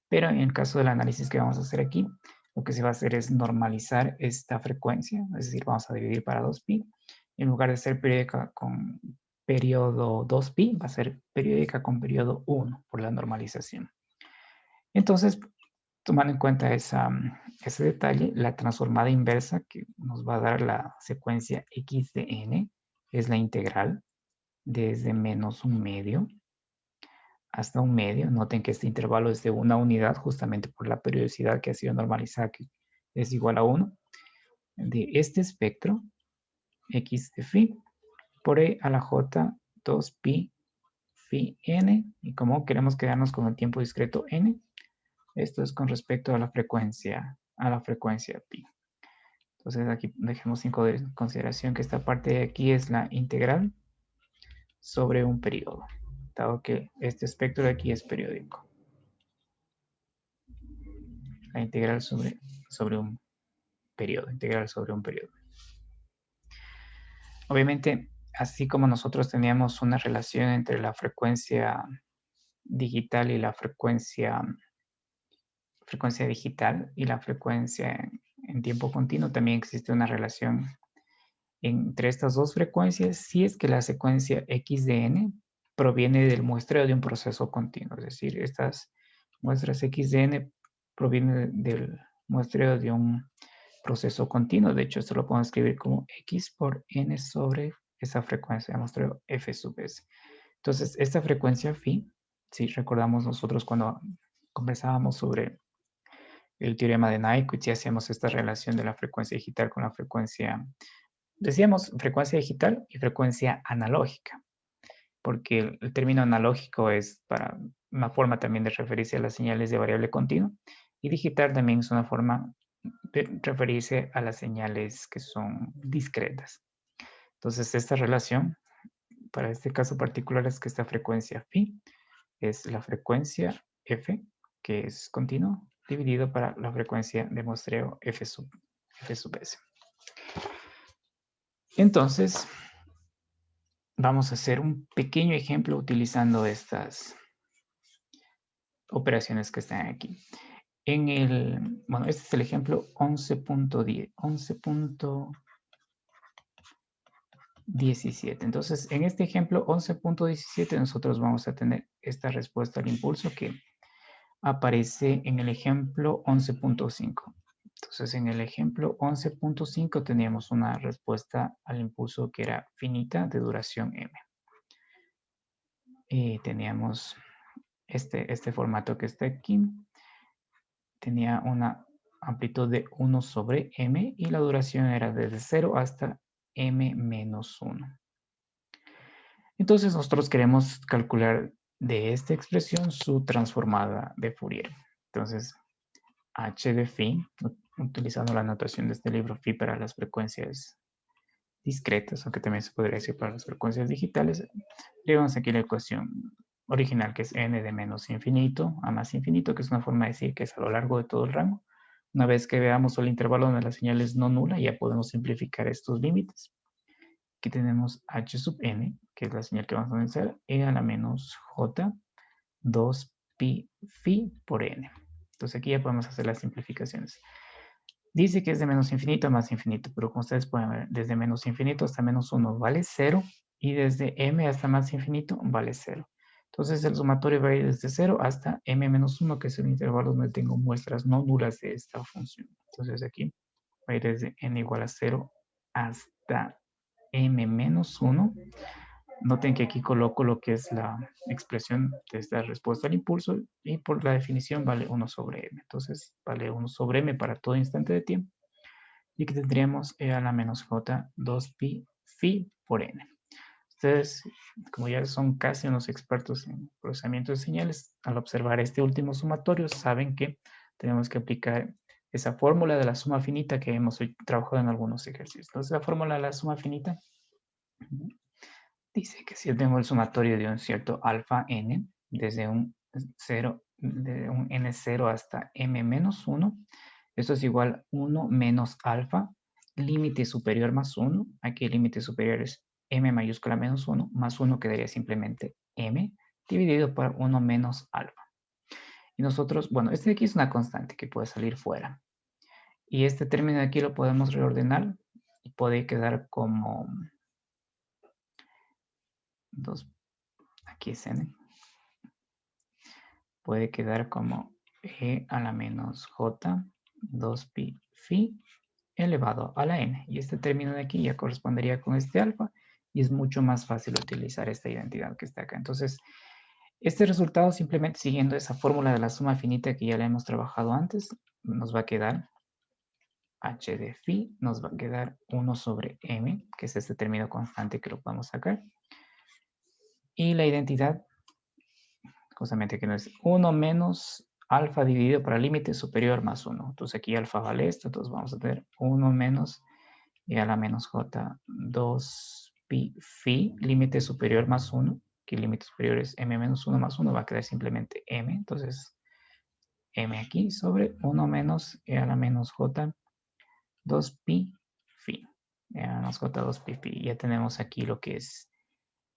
Pero en el caso del análisis que vamos a hacer aquí, lo que se va a hacer es normalizar esta frecuencia, es decir, vamos a dividir para 2pi. En lugar de ser periódica con periodo 2pi, va a ser periódica con periodo 1 por la normalización. Entonces, tomando en cuenta ese detalle, la transformada inversa que nos va a dar la secuencia x de n es la integral desde menos un medio hasta un medio. Noten que este intervalo es de una unidad justamente por la periodicidad que ha sido normalizada, que es igual a 1, de este espectro x de phi por e a la j 2pi phi n, y como queremos quedarnos con el tiempo discreto n, esto es con respecto a la frecuencia pi. Entonces aquí dejemos en consideración que esta parte de aquí es la integral sobre un periodo, dado que este espectro de aquí es periódico. La integral sobre un periodo, integral sobre un periodo. Obviamente, así como nosotros teníamos una relación entre la frecuencia digital y la frecuencia digital y la frecuencia en tiempo continuo, también existe una relación entre estas dos frecuencias si es que la secuencia x de n proviene del muestreo de un proceso continuo. Es decir, estas muestras x de n provienen del muestreo de un proceso continuo. De hecho, esto lo podemos escribir como x por n sobre esa frecuencia de muestreo f sub s. Entonces, esta frecuencia phi, si recordamos nosotros cuando conversábamos sobre el teorema de Nyquist y hacíamos esta relación de la frecuencia digital con la frecuencia, decíamos frecuencia digital y frecuencia analógica, porque el término analógico es para una forma también de referirse a las señales de variable continua, y digital también es una forma de referirse a las señales que son discretas. Entonces, esta relación, para este caso particular, es que esta frecuencia phi es la frecuencia f, que es continua, dividido para la frecuencia de muestreo f sub s. Entonces, vamos a hacer un pequeño ejemplo utilizando estas operaciones que están aquí. Bueno, este es el ejemplo 11.10, 11.17. Entonces, en este ejemplo 11.17 nosotros vamos a tener esta respuesta al impulso que aparece en el ejemplo 11.5. Entonces, en el ejemplo 11.5 teníamos una respuesta al impulso que era finita de duración m. Y teníamos este formato que está aquí. Tenía una amplitud de 1 sobre m y la duración era desde 0 hasta m menos 1. Entonces, nosotros queremos calcular de esta expresión su transformada de Fourier. Entonces, h de phi, utilizando la notación de este libro, phi para las frecuencias discretas, aunque también se podría decir para las frecuencias digitales, llevamos aquí la ecuación original, que es n de menos infinito a más infinito, que es una forma de decir que es a lo largo de todo el rango. Una vez que veamos el intervalo donde la señal es no nula, ya podemos simplificar estos límites. Aquí tenemos h sub n, que es la señal que vamos a utilizar, e a la menos j 2pi phi por n. Entonces aquí ya podemos hacer las simplificaciones. Dice que es de menos infinito a más infinito, pero como ustedes pueden ver, desde menos infinito hasta menos 1 vale 0 y desde m hasta más infinito vale 0. Entonces el sumatorio va a ir desde 0 hasta m menos 1, que es el intervalo donde tengo muestras no nulas de esta función. Entonces aquí va a ir desde n igual a 0 hasta m menos 1. Noten que aquí coloco lo que es la expresión de esta respuesta al impulso y por la definición vale 1 sobre m. Entonces vale 1 sobre m para todo instante de tiempo. Y que tendríamos e a la menos j 2pi phi por n. Ustedes, como ya son casi unos expertos en procesamiento de señales, al observar este último sumatorio saben que tenemos que aplicar esa fórmula de la suma finita que hemos trabajado en algunos ejercicios. Entonces la fórmula de la suma finita Dice que si yo tengo el sumatorio de un cierto alfa n, desde un 0, de un n0 hasta m-1, esto es igual a 1 menos alfa, límite superior más 1. Aquí el límite superior es m mayúscula menos 1, más 1 quedaría simplemente m, dividido por 1 menos alfa. Y nosotros, bueno, este de aquí es una constante que puede salir fuera. Y este término de aquí lo podemos reordenar y puede quedar como 2, aquí es n, puede quedar como e a la menos j 2pi phi elevado a la n. Y este término de aquí ya correspondería con este alfa y es mucho más fácil utilizar esta identidad que está acá. Entonces, este resultado, simplemente siguiendo esa fórmula de la suma finita que ya la hemos trabajado antes, nos va a quedar h de phi, nos va a quedar 1 sobre m, que es este término constante que lo podemos sacar. Y la identidad, justamente que no es 1 menos alfa dividido para límite superior más 1. Entonces aquí alfa vale esto, entonces vamos a tener 1 menos e a la menos j 2 pi phi, límite superior más 1, que el límite superior es m menos 1 más 1, va a quedar simplemente m, entonces m aquí sobre 1 menos e a la menos j 2 pi phi, e a la menos j 2 pi phi. Ya tenemos aquí lo que es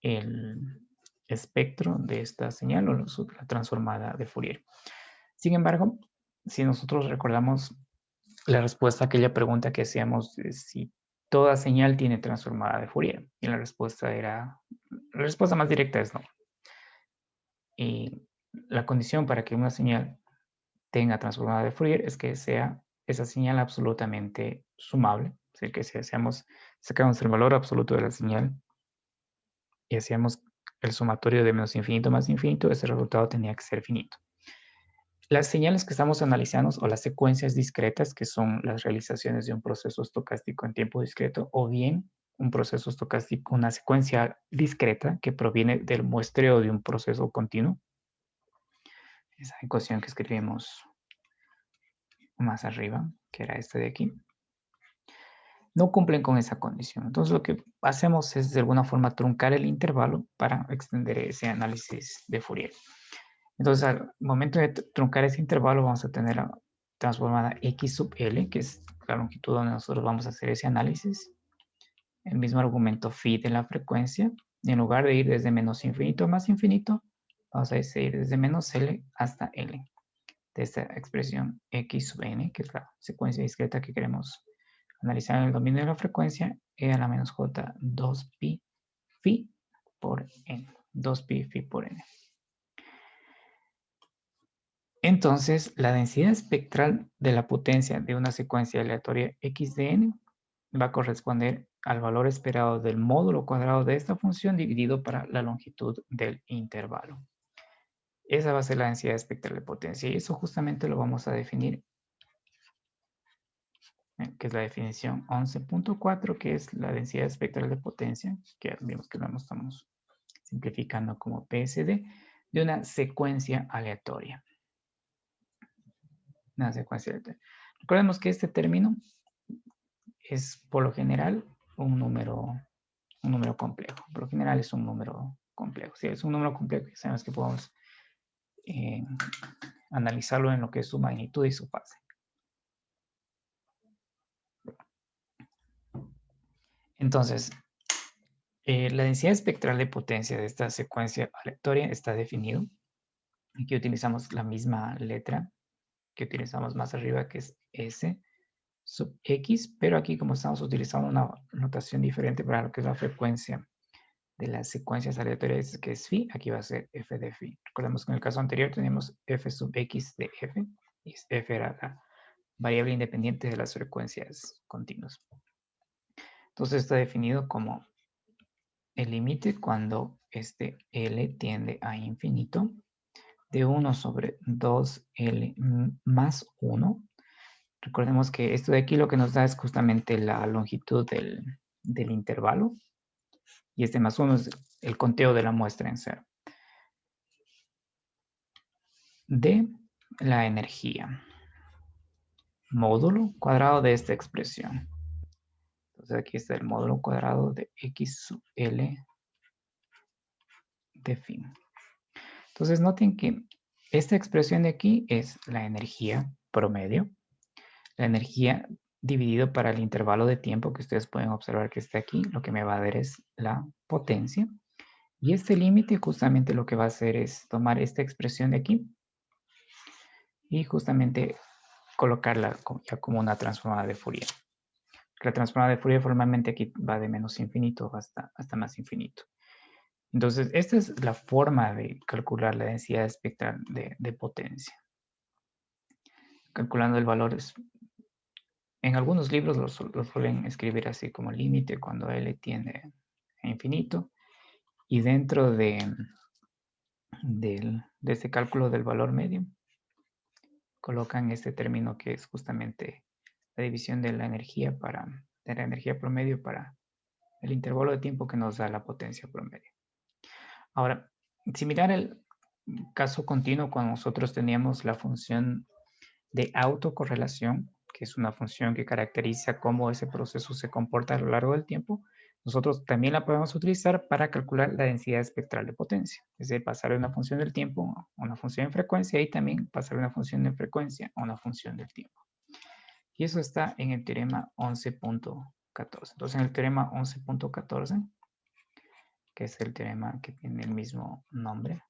el espectro de esta señal o la transformada de Fourier. Sin embargo, si nosotros recordamos la respuesta a aquella pregunta que hacíamos de si toda señal tiene transformada de Fourier, y la respuesta más directa es no. Y la condición para que una señal tenga transformada de Fourier es que sea esa señal absolutamente sumable, es decir, que si sacamos el valor absoluto de la señal y hacíamos el sumatorio de menos infinito más infinito, ese resultado tenía que ser finito. Las señales que estamos analizando o las secuencias discretas, que son las realizaciones de un proceso estocástico en tiempo discreto, o bien un proceso estocástico, una secuencia discreta que proviene del muestreo de un proceso continuo. Esa ecuación que escribimos más arriba, que era esta de aquí, no cumplen con esa condición. Entonces lo que hacemos es de alguna forma truncar el intervalo para extender ese análisis de Fourier. Entonces, al momento de truncar ese intervalo, vamos a tener la transformada x sub l, que es la longitud donde nosotros vamos a hacer ese análisis. El mismo argumento phi de la frecuencia. Y en lugar de ir desde menos infinito a más infinito, vamos a ir desde menos l hasta l. De esta expresión x sub n, que es la secuencia discreta que queremos analizar en el dominio de la frecuencia, e a la menos j 2pi phi por n. 2pi phi por n. Entonces, la densidad espectral de la potencia de una secuencia aleatoria x de n va a corresponder al valor esperado del módulo cuadrado de esta función dividido para la longitud del intervalo. Esa va a ser la densidad espectral de potencia y eso justamente lo vamos a definir, que es la definición 11.4, que es la densidad espectral de potencia, que vimos que lo estamos simplificando como PSD, de una secuencia aleatoria. Una secuencia aleatoria. Recordemos que este término es por lo general un número complejo. Por lo general es un número complejo. Si es un número complejo, sabemos que podemos analizarlo en lo que es su magnitud y su fase. Entonces, la densidad espectral de potencia de esta secuencia aleatoria está definido. Aquí utilizamos la misma letra que utilizamos más arriba, que es S sub X, pero aquí como estamos utilizando una notación diferente para lo que es la frecuencia de las secuencias aleatorias, que es phi, aquí va a ser f de phi. Recordemos que en el caso anterior teníamos f sub x de f, y f era la variable independiente de las frecuencias continuas. Entonces está definido como el límite cuando este L tiende a infinito de 1 sobre 2L más 1. Recordemos que esto de aquí lo que nos da es justamente la longitud del intervalo y este más 1 es el conteo de la muestra en cero. De la energía módulo cuadrado de esta expresión. Entonces aquí está el módulo cuadrado de x sub L de fin. Entonces noten que esta expresión de aquí es la energía promedio. La energía dividido para el intervalo de tiempo que ustedes pueden observar que está aquí. Lo que me va a dar es la potencia. Y este límite justamente lo que va a hacer es tomar esta expresión de aquí y justamente colocarla ya como una transformada de Fourier. La transformada de Fourier formalmente aquí va de menos infinito hasta más infinito. Entonces, esta es la forma de calcular la densidad espectral de potencia. Calculando el valor, en algunos libros lo suelen escribir así como límite cuando L tiende a infinito. Y dentro de este cálculo del valor medio, colocan este término que es justamente la división de la energía promedio para el intervalo de tiempo que nos da la potencia promedio. Ahora, similar al caso continuo cuando nosotros teníamos la función de autocorrelación, que es una función que caracteriza cómo ese proceso se comporta a lo largo del tiempo, nosotros también la podemos utilizar para calcular la densidad espectral de potencia. Es decir, pasar de una función del tiempo a una función de frecuencia y también pasar de una función de frecuencia a una función del tiempo. Y eso está en el teorema 11.14. Entonces, en el teorema 11.14, que es el teorema que tiene el mismo nombre,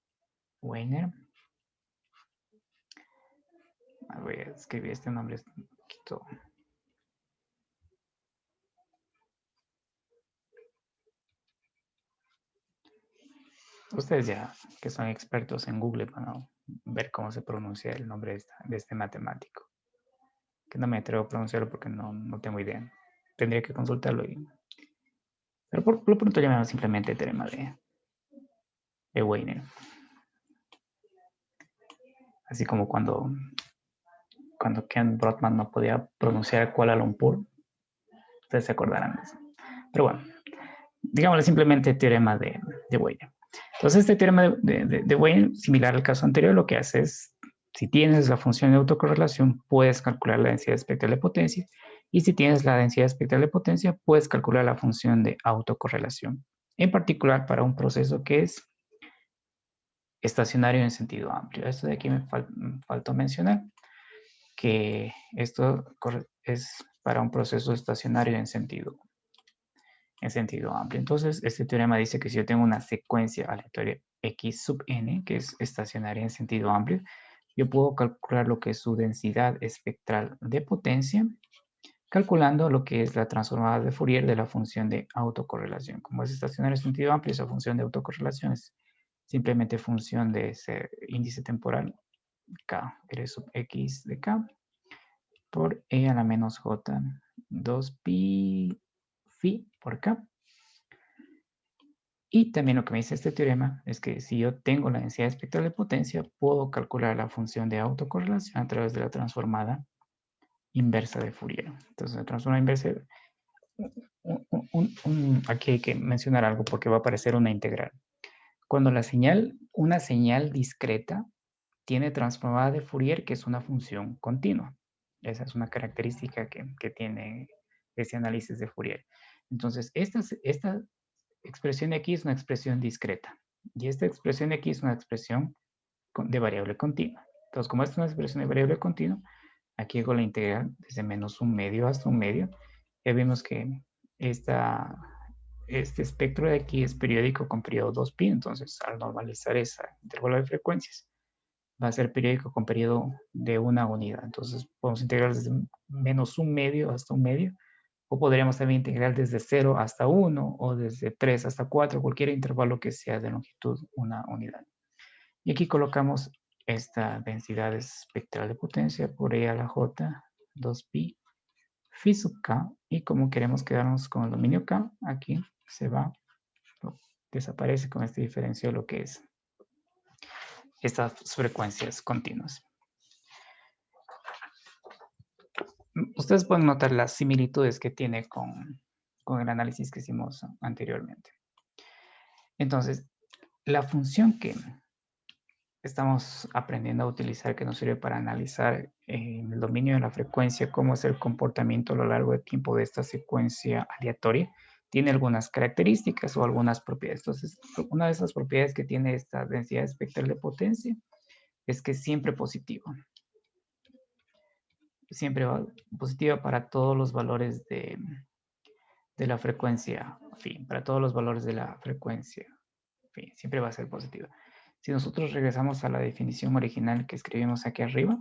Wiener. Voy a escribir este nombre un poquito. Ustedes ya que son expertos en Google van a ver cómo se pronuncia el nombre de este matemático. Que no me atrevo a pronunciarlo porque no tengo idea. Tendría que consultarlo. Pero por lo pronto llamamos simplemente el teorema de Wiener. Así como cuando Ken Brodmann no podía pronunciar Kuala Lumpur. Ustedes se acordarán de eso. Pero bueno, digámosle simplemente teorema de Wiener. Entonces, este teorema de Wiener, similar al caso anterior, lo que hace es, si tienes la función de autocorrelación, puedes calcular la densidad espectral de potencia. Y si tienes la densidad espectral de potencia, puedes calcular la función de autocorrelación. En particular, para un proceso que es estacionario en sentido amplio. Esto de aquí me faltó mencionar, que esto es para un proceso estacionario en sentido amplio. Entonces, este teorema dice que si yo tengo una secuencia aleatoria x sub n, que es estacionaria en sentido amplio, yo puedo calcular lo que es su densidad espectral de potencia, calculando lo que es la transformada de Fourier de la función de autocorrelación. Como es estacionaria en sentido amplio, esa función de autocorrelación es simplemente función de ese índice temporal k, r sub x de k, por e a la menos j 2pi phi por k. Y también lo que me dice este teorema es que si yo tengo la densidad espectral de potencia, puedo calcular la función de autocorrelación a través de la transformada inversa de Fourier. Entonces, la transformada inversa, aquí hay que mencionar algo porque va a aparecer una integral. Cuando una señal discreta tiene transformada de Fourier, que es una función continua. Esa es una característica que tiene ese análisis de Fourier. Entonces, esta expresión de aquí es una expresión discreta. Y esta expresión de aquí es una expresión de variable continua. Entonces, como esta es una expresión de variable continua, aquí hago la integral desde menos un medio hasta un medio. Ya vimos que este espectro de aquí es periódico con periodo 2pi, entonces al normalizar ese intervalo de frecuencias, va a ser periódico con periodo de una unidad. Entonces podemos integrar desde menos un medio hasta un medio, o podríamos también integrar desde 0 hasta 1, o desde 3 hasta 4, cualquier intervalo que sea de longitud una unidad. Y aquí colocamos esta densidad espectral de potencia por E a la J, 2pi, phi sub k, y como queremos quedarnos con el dominio k, aquí se va, desaparece con este diferencio lo que es estas frecuencias continuas. Ustedes pueden notar las similitudes que tiene con el análisis que hicimos anteriormente. Entonces, la función que estamos aprendiendo a utilizar que nos sirve para analizar en el dominio de la frecuencia cómo es el comportamiento a lo largo del tiempo de esta secuencia aleatoria. Tiene algunas características o algunas propiedades. Entonces, una de esas propiedades que tiene esta densidad espectral de potencia es que es siempre positiva. Siempre va positiva para todos los valores de la frecuencia, en fin, para todos los valores de la frecuencia, en fin, siempre va a ser positiva. Si nosotros regresamos a la definición original que escribimos aquí arriba,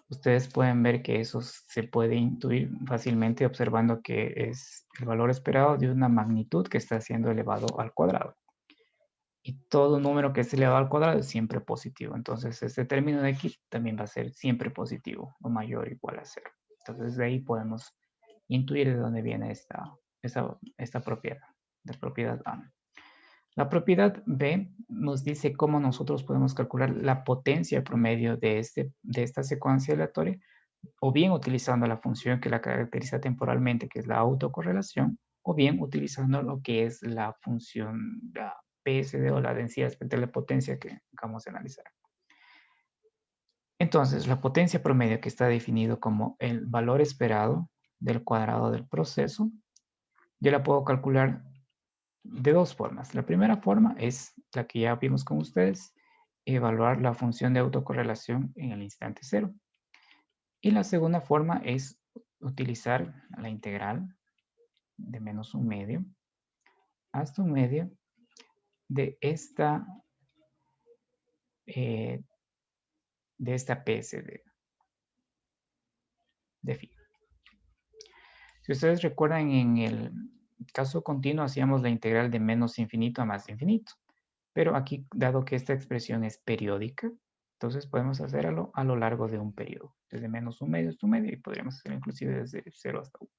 ustedes pueden ver que eso se puede intuir fácilmente observando que es el valor esperado de una magnitud que está siendo elevado al cuadrado. Y todo número que es elevado al cuadrado es siempre positivo. Entonces, este término de aquí también va a ser siempre positivo o mayor o igual a 0. Entonces, de ahí podemos intuir de dónde viene esta propiedad, la propiedad A. La propiedad B nos dice cómo nosotros podemos calcular la potencia promedio de esta secuencia aleatoria, o bien utilizando la función que la caracteriza temporalmente, que es la autocorrelación, o bien utilizando lo que es la función, la PSD o la densidad espectral de potencia que acabamos de analizar. Entonces, la potencia promedio, que está definido como el valor esperado del cuadrado del proceso, yo la puedo calcular de dos formas. La primera forma es la que ya vimos con ustedes, evaluar la función de autocorrelación en el instante cero. Y la segunda forma es utilizar la integral de menos un medio hasta un medio de esta PSD de phi. Si ustedes recuerdan, en el caso continuo hacíamos la integral de menos infinito a más infinito. Pero aquí, dado que esta expresión es periódica, entonces podemos hacerlo a lo largo de un periodo. Desde menos un medio hasta un medio y podríamos hacerlo inclusive desde 0 hasta 1.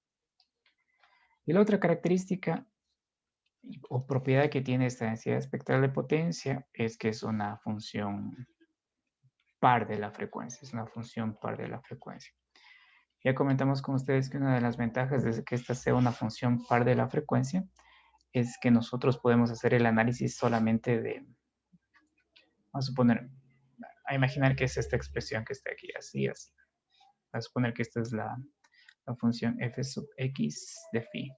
Y la otra característica o propiedad que tiene esta densidad espectral de potencia es que es una función par de la frecuencia. Es una función par de la frecuencia. Ya comentamos con ustedes que una de las ventajas de que esta sea una función par de la frecuencia es que nosotros podemos hacer el análisis solamente de, vamos a suponer, a imaginar que es esta expresión que está aquí, así, así. A suponer que esta es la función f sub x de phi.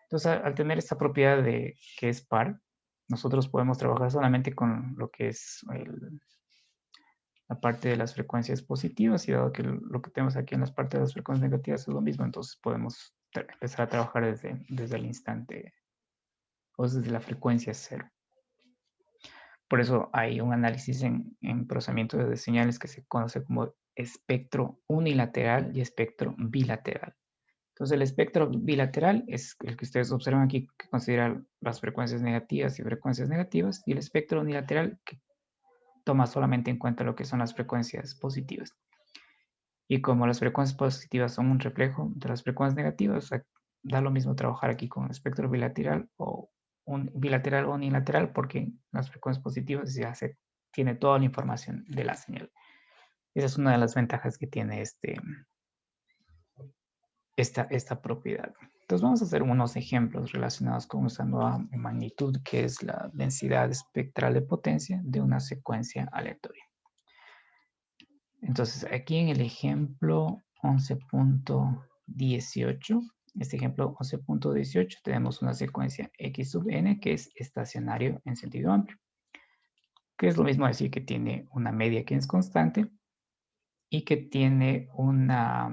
Entonces, al tener esta propiedad de que es par, nosotros podemos trabajar solamente con lo que es la parte de las frecuencias positivas, y dado que lo que tenemos aquí en las partes de las frecuencias negativas es lo mismo, entonces podemos empezar a trabajar desde el instante o desde la frecuencia cero. Por eso hay un análisis en procesamiento de señales que se conoce como espectro unilateral y espectro bilateral. Entonces, el espectro bilateral es el que ustedes observan aquí, que considera las frecuencias negativas y frecuencias negativas, y el espectro unilateral que toma solamente en cuenta lo que son las frecuencias positivas. Y como las frecuencias positivas son un reflejo de las frecuencias negativas, o sea, da lo mismo trabajar aquí con espectro bilateral o bilateral o unilateral, porque las frecuencias positivas ya se tiene toda la información de la señal. Esa es una de las ventajas que tiene esta propiedad. Entonces vamos a hacer unos ejemplos relacionados con esa nueva magnitud, que es la densidad espectral de potencia de una secuencia aleatoria. Entonces aquí en el ejemplo 11.18, este ejemplo 11.18, tenemos una secuencia x sub n que es estacionario en sentido amplio, que es lo mismo decir que tiene una media que es constante y que tiene una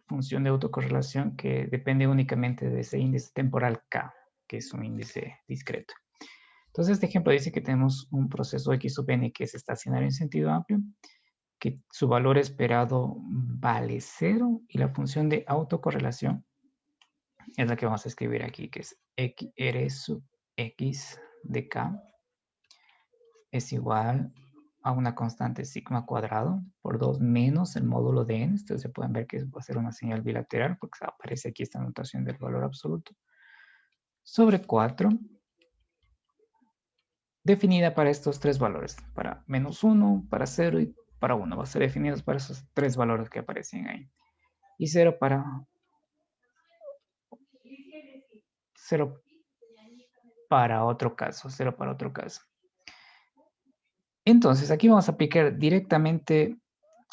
función de autocorrelación que depende únicamente de ese índice temporal k, que es un índice discreto. Entonces, este ejemplo dice que tenemos un proceso x sub n que es estacionario en sentido amplio, que su valor esperado vale 0 y la función de autocorrelación es la que vamos a escribir aquí, que es r sub x de k es igual a una constante sigma cuadrado por 2 menos el módulo de n. Entonces se pueden ver que va a ser una señal bilateral porque aparece aquí esta notación del valor absoluto. Sobre 4, definida para estos tres valores, para menos 1, para 0 y para 1. Va a ser definidos para esos tres valores que aparecen ahí. Y 0 para 0 para otro caso, 0 para otro caso. Entonces, aquí vamos a aplicar directamente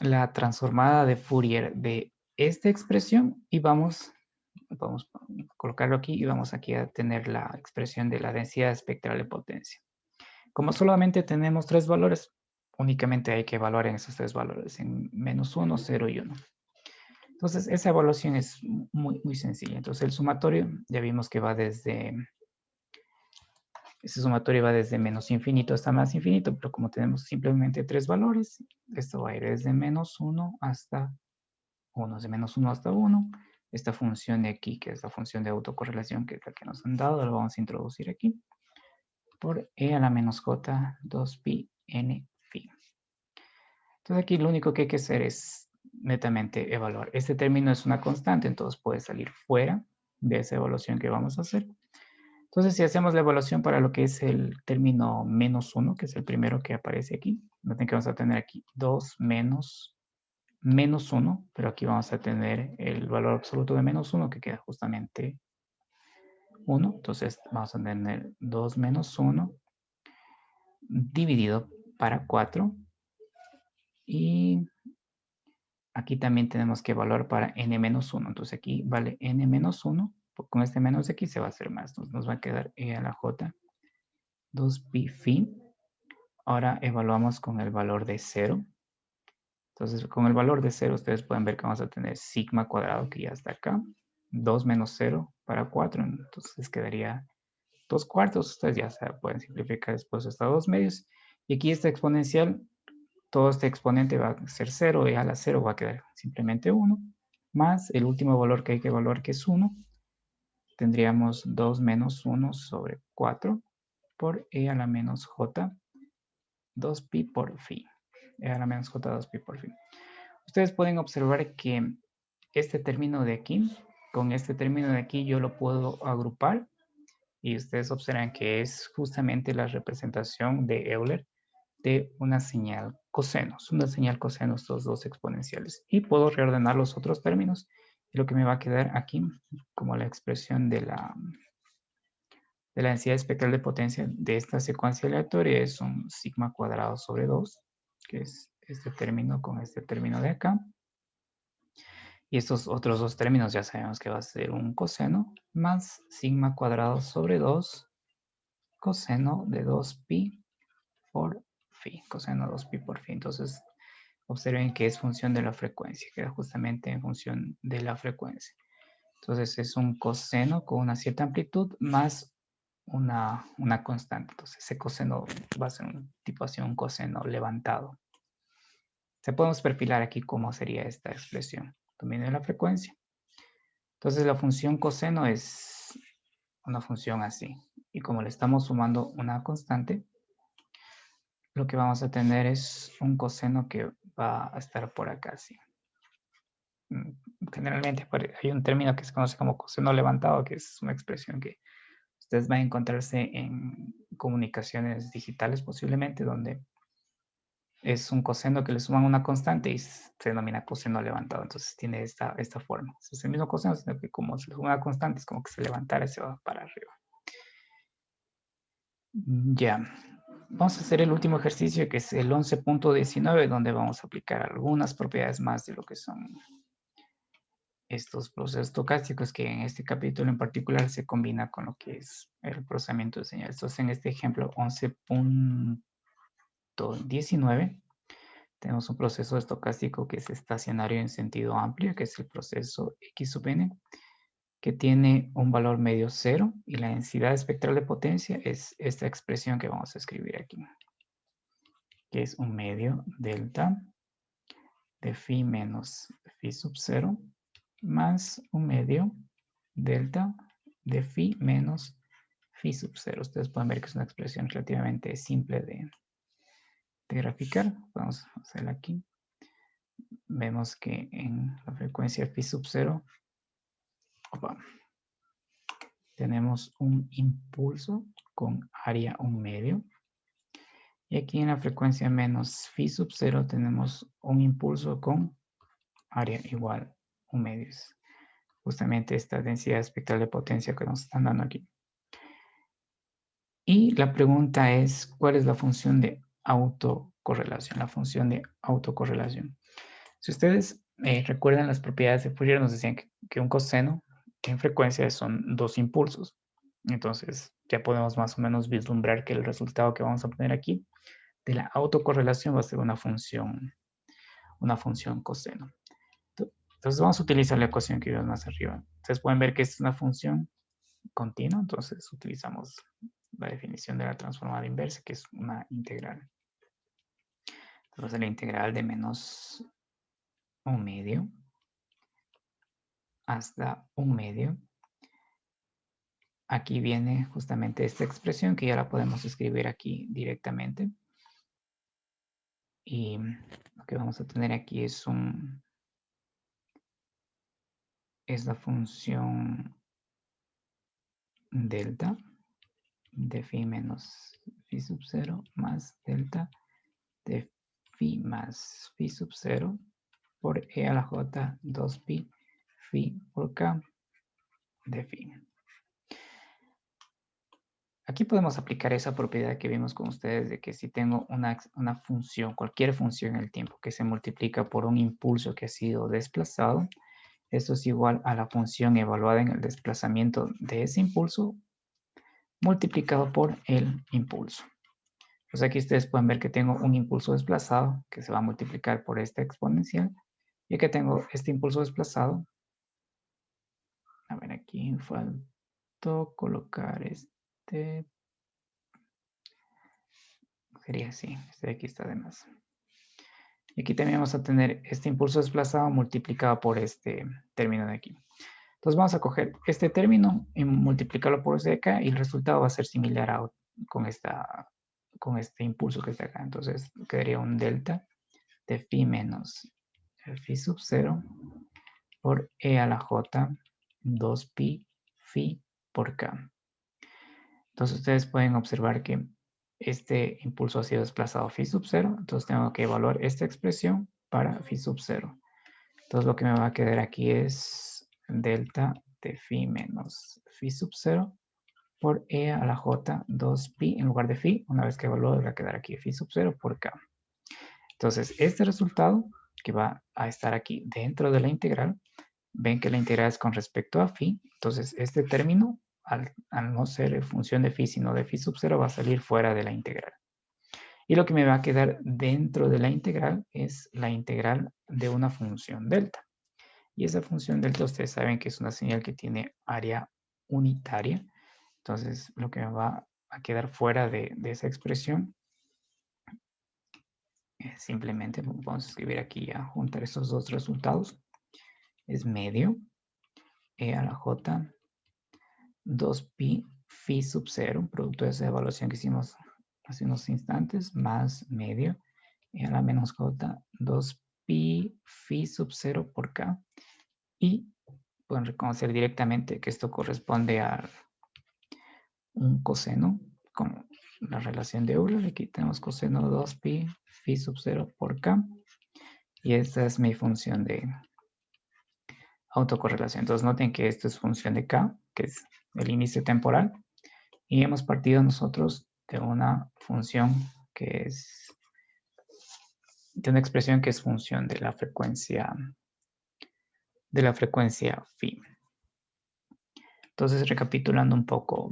la transformada de Fourier de esta expresión y vamos a colocarlo aquí y vamos aquí a tener la expresión de la densidad espectral de potencia. Como solamente tenemos tres valores, únicamente hay que evaluar en esos tres valores, en -1, 0 y 1. Entonces, esa evaluación es muy sencilla. Entonces, el sumatorio ya vimos que va desde... Ese sumatorio va desde menos infinito hasta más infinito, pero como tenemos simplemente tres valores, esto va a ir desde -1 hasta 1, de -1 hasta 1. Esta función de aquí, que es la función de autocorrelación, que es la que nos han dado, la vamos a introducir aquí, por e a la menos j 2pi n phi. Entonces aquí lo único que hay que hacer es netamente evaluar. Este término es una constante, entonces puede salir fuera de esa evaluación que vamos a hacer. Entonces, si hacemos la evaluación para lo que es el término -1, que es el primero que aparece aquí, noten que vamos a tener aquí 2 menos -1, pero aquí vamos a tener el valor absoluto de -1, que queda justamente 1. Entonces, vamos a tener 2 menos 1 dividido para 4. Y aquí también tenemos que evaluar para n-1. Entonces, aquí vale n-1. Con este menos de aquí se va a hacer más. Entonces, nos va a quedar e a la j 2pi phi. Ahora evaluamos con el valor de 0. Entonces, con el valor de 0, ustedes pueden ver que vamos a tener sigma cuadrado, que ya está acá. 2 menos 0 para 4. Entonces, quedaría 2 cuartos. Ustedes ya se pueden simplificar después hasta 2 medios. Y aquí esta exponencial, todo este exponente va a ser 0. Y a la 0 va a quedar simplemente 1. Más el último valor que hay que evaluar, que es 1. Tendríamos 2 menos 1 sobre 4 por e a la menos j 2pi por phi. E a la menos j 2pi por phi. Ustedes pueden observar que este término de aquí, con este término de aquí, yo lo puedo agrupar y ustedes observan que es justamente la representación de Euler de una señal cosenos, estos dos exponenciales. Y puedo reordenar los otros términos y lo que me va a quedar aquí como la expresión de la densidad espectral de potencia de esta secuencia aleatoria es un sigma cuadrado sobre 2, que es este término con este término de acá. Y estos otros dos términos ya sabemos que va a ser un coseno más sigma cuadrado sobre 2 coseno de 2pi por phi. Coseno de 2pi por phi. Entonces, observen que es función de la frecuencia. Queda justamente en función de la frecuencia. Entonces, es un coseno con una cierta amplitud más una constante. Entonces, ese coseno va a ser un tipo así, un coseno levantado. Se podemos perfilar aquí cómo sería esta expresión. Dominio de la frecuencia. Entonces la función coseno es una función así. Y como le estamos sumando una constante, lo que vamos a tener es un coseno que va a estar por acá así. Generalmente hay un término que se conoce como coseno levantado, que es una expresión que ustedes van a encontrarse en comunicaciones digitales posiblemente, donde es un coseno que le suman una constante y se denomina coseno levantado. Entonces tiene esta forma. Es el mismo coseno, sino que como se le suma una constante, es como que se levantara y se va para arriba. Ya. Vamos a hacer el último ejercicio, que es el 11.19, donde vamos a aplicar algunas propiedades más de lo que son estos procesos estocásticos, que en este capítulo en particular se combina con lo que es el procesamiento de señales. Entonces, en este ejemplo 11.19, tenemos un proceso estocástico que es estacionario en sentido amplio, que es el proceso X sub n, que tiene un valor medio 0 y la densidad espectral de potencia es esta expresión que vamos a escribir aquí, que es un medio delta de phi menos phi sub 0 más un medio delta de phi menos phi sub 0. Ustedes pueden ver que es una expresión relativamente simple de graficar. Vamos a hacerla aquí. Vemos que en la frecuencia phi sub 0 tenemos un impulso con área 1 medio. Y aquí en la frecuencia menos phi sub 0 tenemos un impulso con área igual 1 medio. Es justamente esta densidad espectral de potencia que nos están dando aquí. Y la pregunta es, ¿cuál es la función de autocorrelación, la función de autocorrelación. Si ustedes recuerdan las propiedades de Fourier, nos decían que un coseno en frecuencia son 2 impulsos. Entonces ya podemos más o menos vislumbrar que el resultado que vamos a obtener aquí de la autocorrelación va a ser una función coseno. Entonces vamos a utilizar la ecuación que vimos más arriba. Ustedes pueden ver que es una función continua, entonces utilizamos la definición de la transformada inversa, que es una integral. Entonces la integral de menos 1/2 hasta 1/2. Aquí viene justamente esta expresión que ya la podemos escribir aquí directamente. Y lo que vamos a tener aquí es la función delta de phi menos phi sub 0 más delta de phi más phi sub 0 por e a la j 2pi phi por k de phi. Aquí podemos aplicar esa propiedad que vimos con ustedes de que si tengo una función, cualquier función en el tiempo que se multiplica por un impulso que ha sido desplazado, esto es igual a la función evaluada en el desplazamiento de ese impulso multiplicado por el impulso. Pues aquí ustedes pueden ver que tengo un impulso desplazado que se va a multiplicar por esta exponencial y que tengo este impulso desplazado. A ver, aquí faltó colocar este. Sería así, este de aquí está de más. Y aquí también vamos a tener este impulso desplazado multiplicado por este término de aquí. Entonces vamos a coger este término y multiplicarlo por este de acá y el resultado va a ser similar con este impulso que está acá. Entonces quedaría un delta de phi menos phi sub 0 por e a la j 2pi phi por k. Entonces ustedes pueden observar que este impulso ha sido desplazado a phi sub 0, entonces tengo que evaluar esta expresión para phi sub 0. Entonces lo que me va a quedar aquí es delta de phi menos phi sub 0 por e a la j 2pi en lugar de phi. Una vez que evalúo va a quedar aquí phi sub 0 por k. Entonces este resultado que va a estar aquí dentro de la integral, ven que la integral es con respecto a phi, entonces este término al no ser función de phi sino de phi sub 0 va a salir fuera de la integral. Y lo que me va a quedar dentro de la integral es la integral de una función delta. Y esa función delta ustedes saben que es una señal que tiene área unitaria. Entonces lo que me va a quedar fuera de esa expresión es simplemente, vamos a escribir aquí a juntar estos dos resultados, es medio e a la j 2pi phi sub 0, producto de esa evaluación que hicimos hace unos instantes, más medio e a la menos j 2pi phi sub 0 por k. Y pueden reconocer directamente que esto corresponde a un coseno con la relación de Euler. Aquí tenemos coseno 2pi phi sub 0 por k. Y esta es mi función de autocorrelación. Entonces noten que esto es función de k, que es el índice temporal. Y hemos partido nosotros de una función que es, de una expresión que es función de la frecuencia phi. Entonces, recapitulando un poco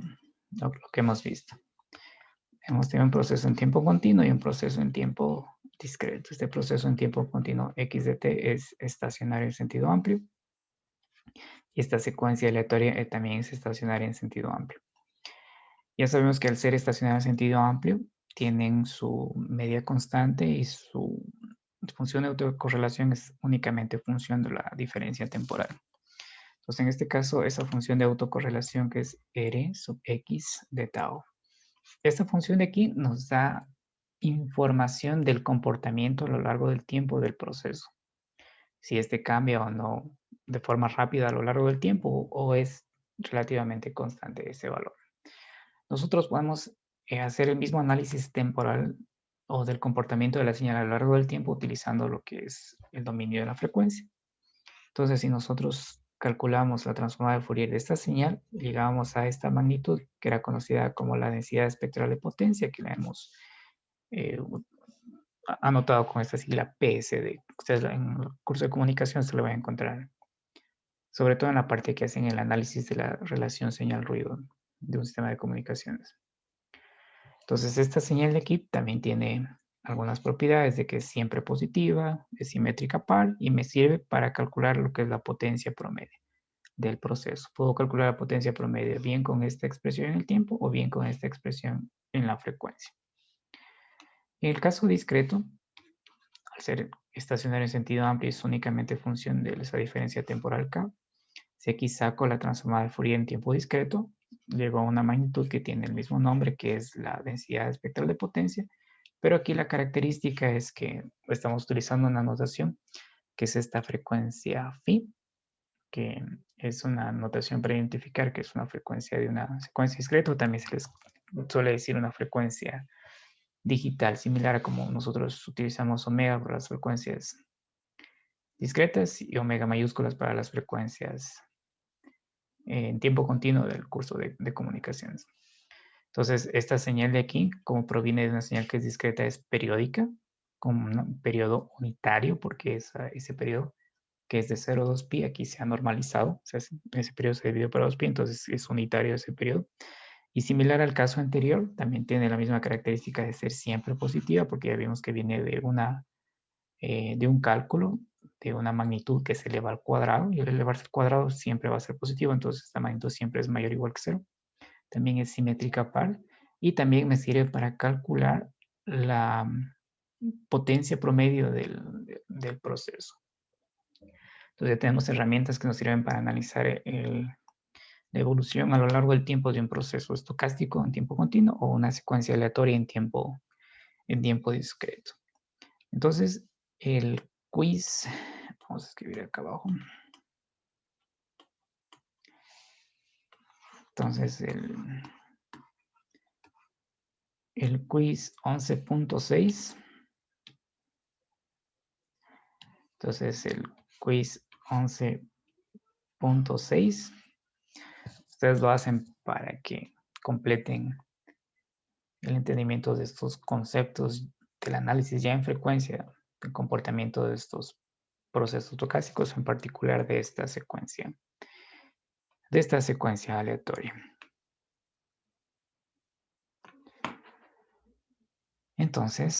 lo que hemos visto. Hemos tenido un proceso en tiempo continuo y un proceso en tiempo discreto. Este proceso en tiempo continuo x de t es estacionario en sentido amplio. Y esta secuencia aleatoria también es estacionaria en sentido amplio. Ya sabemos que al ser estacionario en sentido amplio, tienen su media constante y su función de autocorrelación es únicamente función de la diferencia temporal. Entonces, en este caso, esa función de autocorrelación que es R sub X de tau. Esta función de aquí nos da información del comportamiento a lo largo del tiempo del proceso. Si este cambia o no de forma rápida a lo largo del tiempo o es relativamente constante ese valor. Nosotros podemos hacer el mismo análisis temporal o del comportamiento de la señal a lo largo del tiempo utilizando lo que es el dominio de la frecuencia. Entonces, si nosotros calculamos la transformada de Fourier de esta señal, llegábamos a esta magnitud que era conocida como la densidad espectral de potencia, que la hemos anotado con esta sigla PSD. Ustedes en el curso de comunicación se lo van a encontrar, sobre todo en la parte que hacen el análisis de la relación señal-ruido de un sistema de comunicaciones. Entonces, esta señal de aquí también tiene algunas propiedades de que es siempre positiva, es simétrica par y me sirve para calcular lo que es la potencia promedio del proceso. Puedo calcular la potencia promedio bien con esta expresión en el tiempo o bien con esta expresión en la frecuencia. En el caso discreto, al ser estacionario en sentido amplio es únicamente función de esa diferencia temporal K. Si aquí saco la transformada de Fourier en tiempo discreto, llego a una magnitud que tiene el mismo nombre, que es la densidad espectral de potencia, pero aquí la característica es que estamos utilizando una notación que es esta frecuencia phi, que es una notación para identificar que es una frecuencia de una secuencia discreta, o también se les suele decir una frecuencia digital, similar a como nosotros utilizamos omega para las frecuencias discretas y omega mayúsculas para las frecuencias en tiempo continuo del curso de comunicaciones. Entonces, esta señal de aquí, como proviene de una señal que es discreta, es periódica, con un periodo unitario, porque ese periodo que es de 0,2 pi, aquí se ha normalizado, o sea, ese periodo se divide por 2 pi, entonces es unitario ese periodo. Y similar al caso anterior, también tiene la misma característica de ser siempre positiva, porque ya vimos que viene de un cálculo de una magnitud que se eleva al cuadrado, y al elevarse al cuadrado siempre va a ser positivo, entonces esta magnitud siempre es mayor o igual que 0. También es simétrica par, y también me sirve para calcular la potencia promedio del proceso. Entonces ya tenemos herramientas que nos sirven para analizar la evolución a lo largo del tiempo de un proceso estocástico en tiempo continuo o una secuencia aleatoria en tiempo discreto. Entonces, el quiz, vamos a escribir acá abajo. Entonces, el quiz 11.6. Entonces, el quiz 11.6. Ustedes lo hacen para que completen el entendimiento de estos conceptos del análisis ya en frecuencia, el comportamiento de estos procesos estocásticos, en particular de esta secuencia aleatoria. Entonces,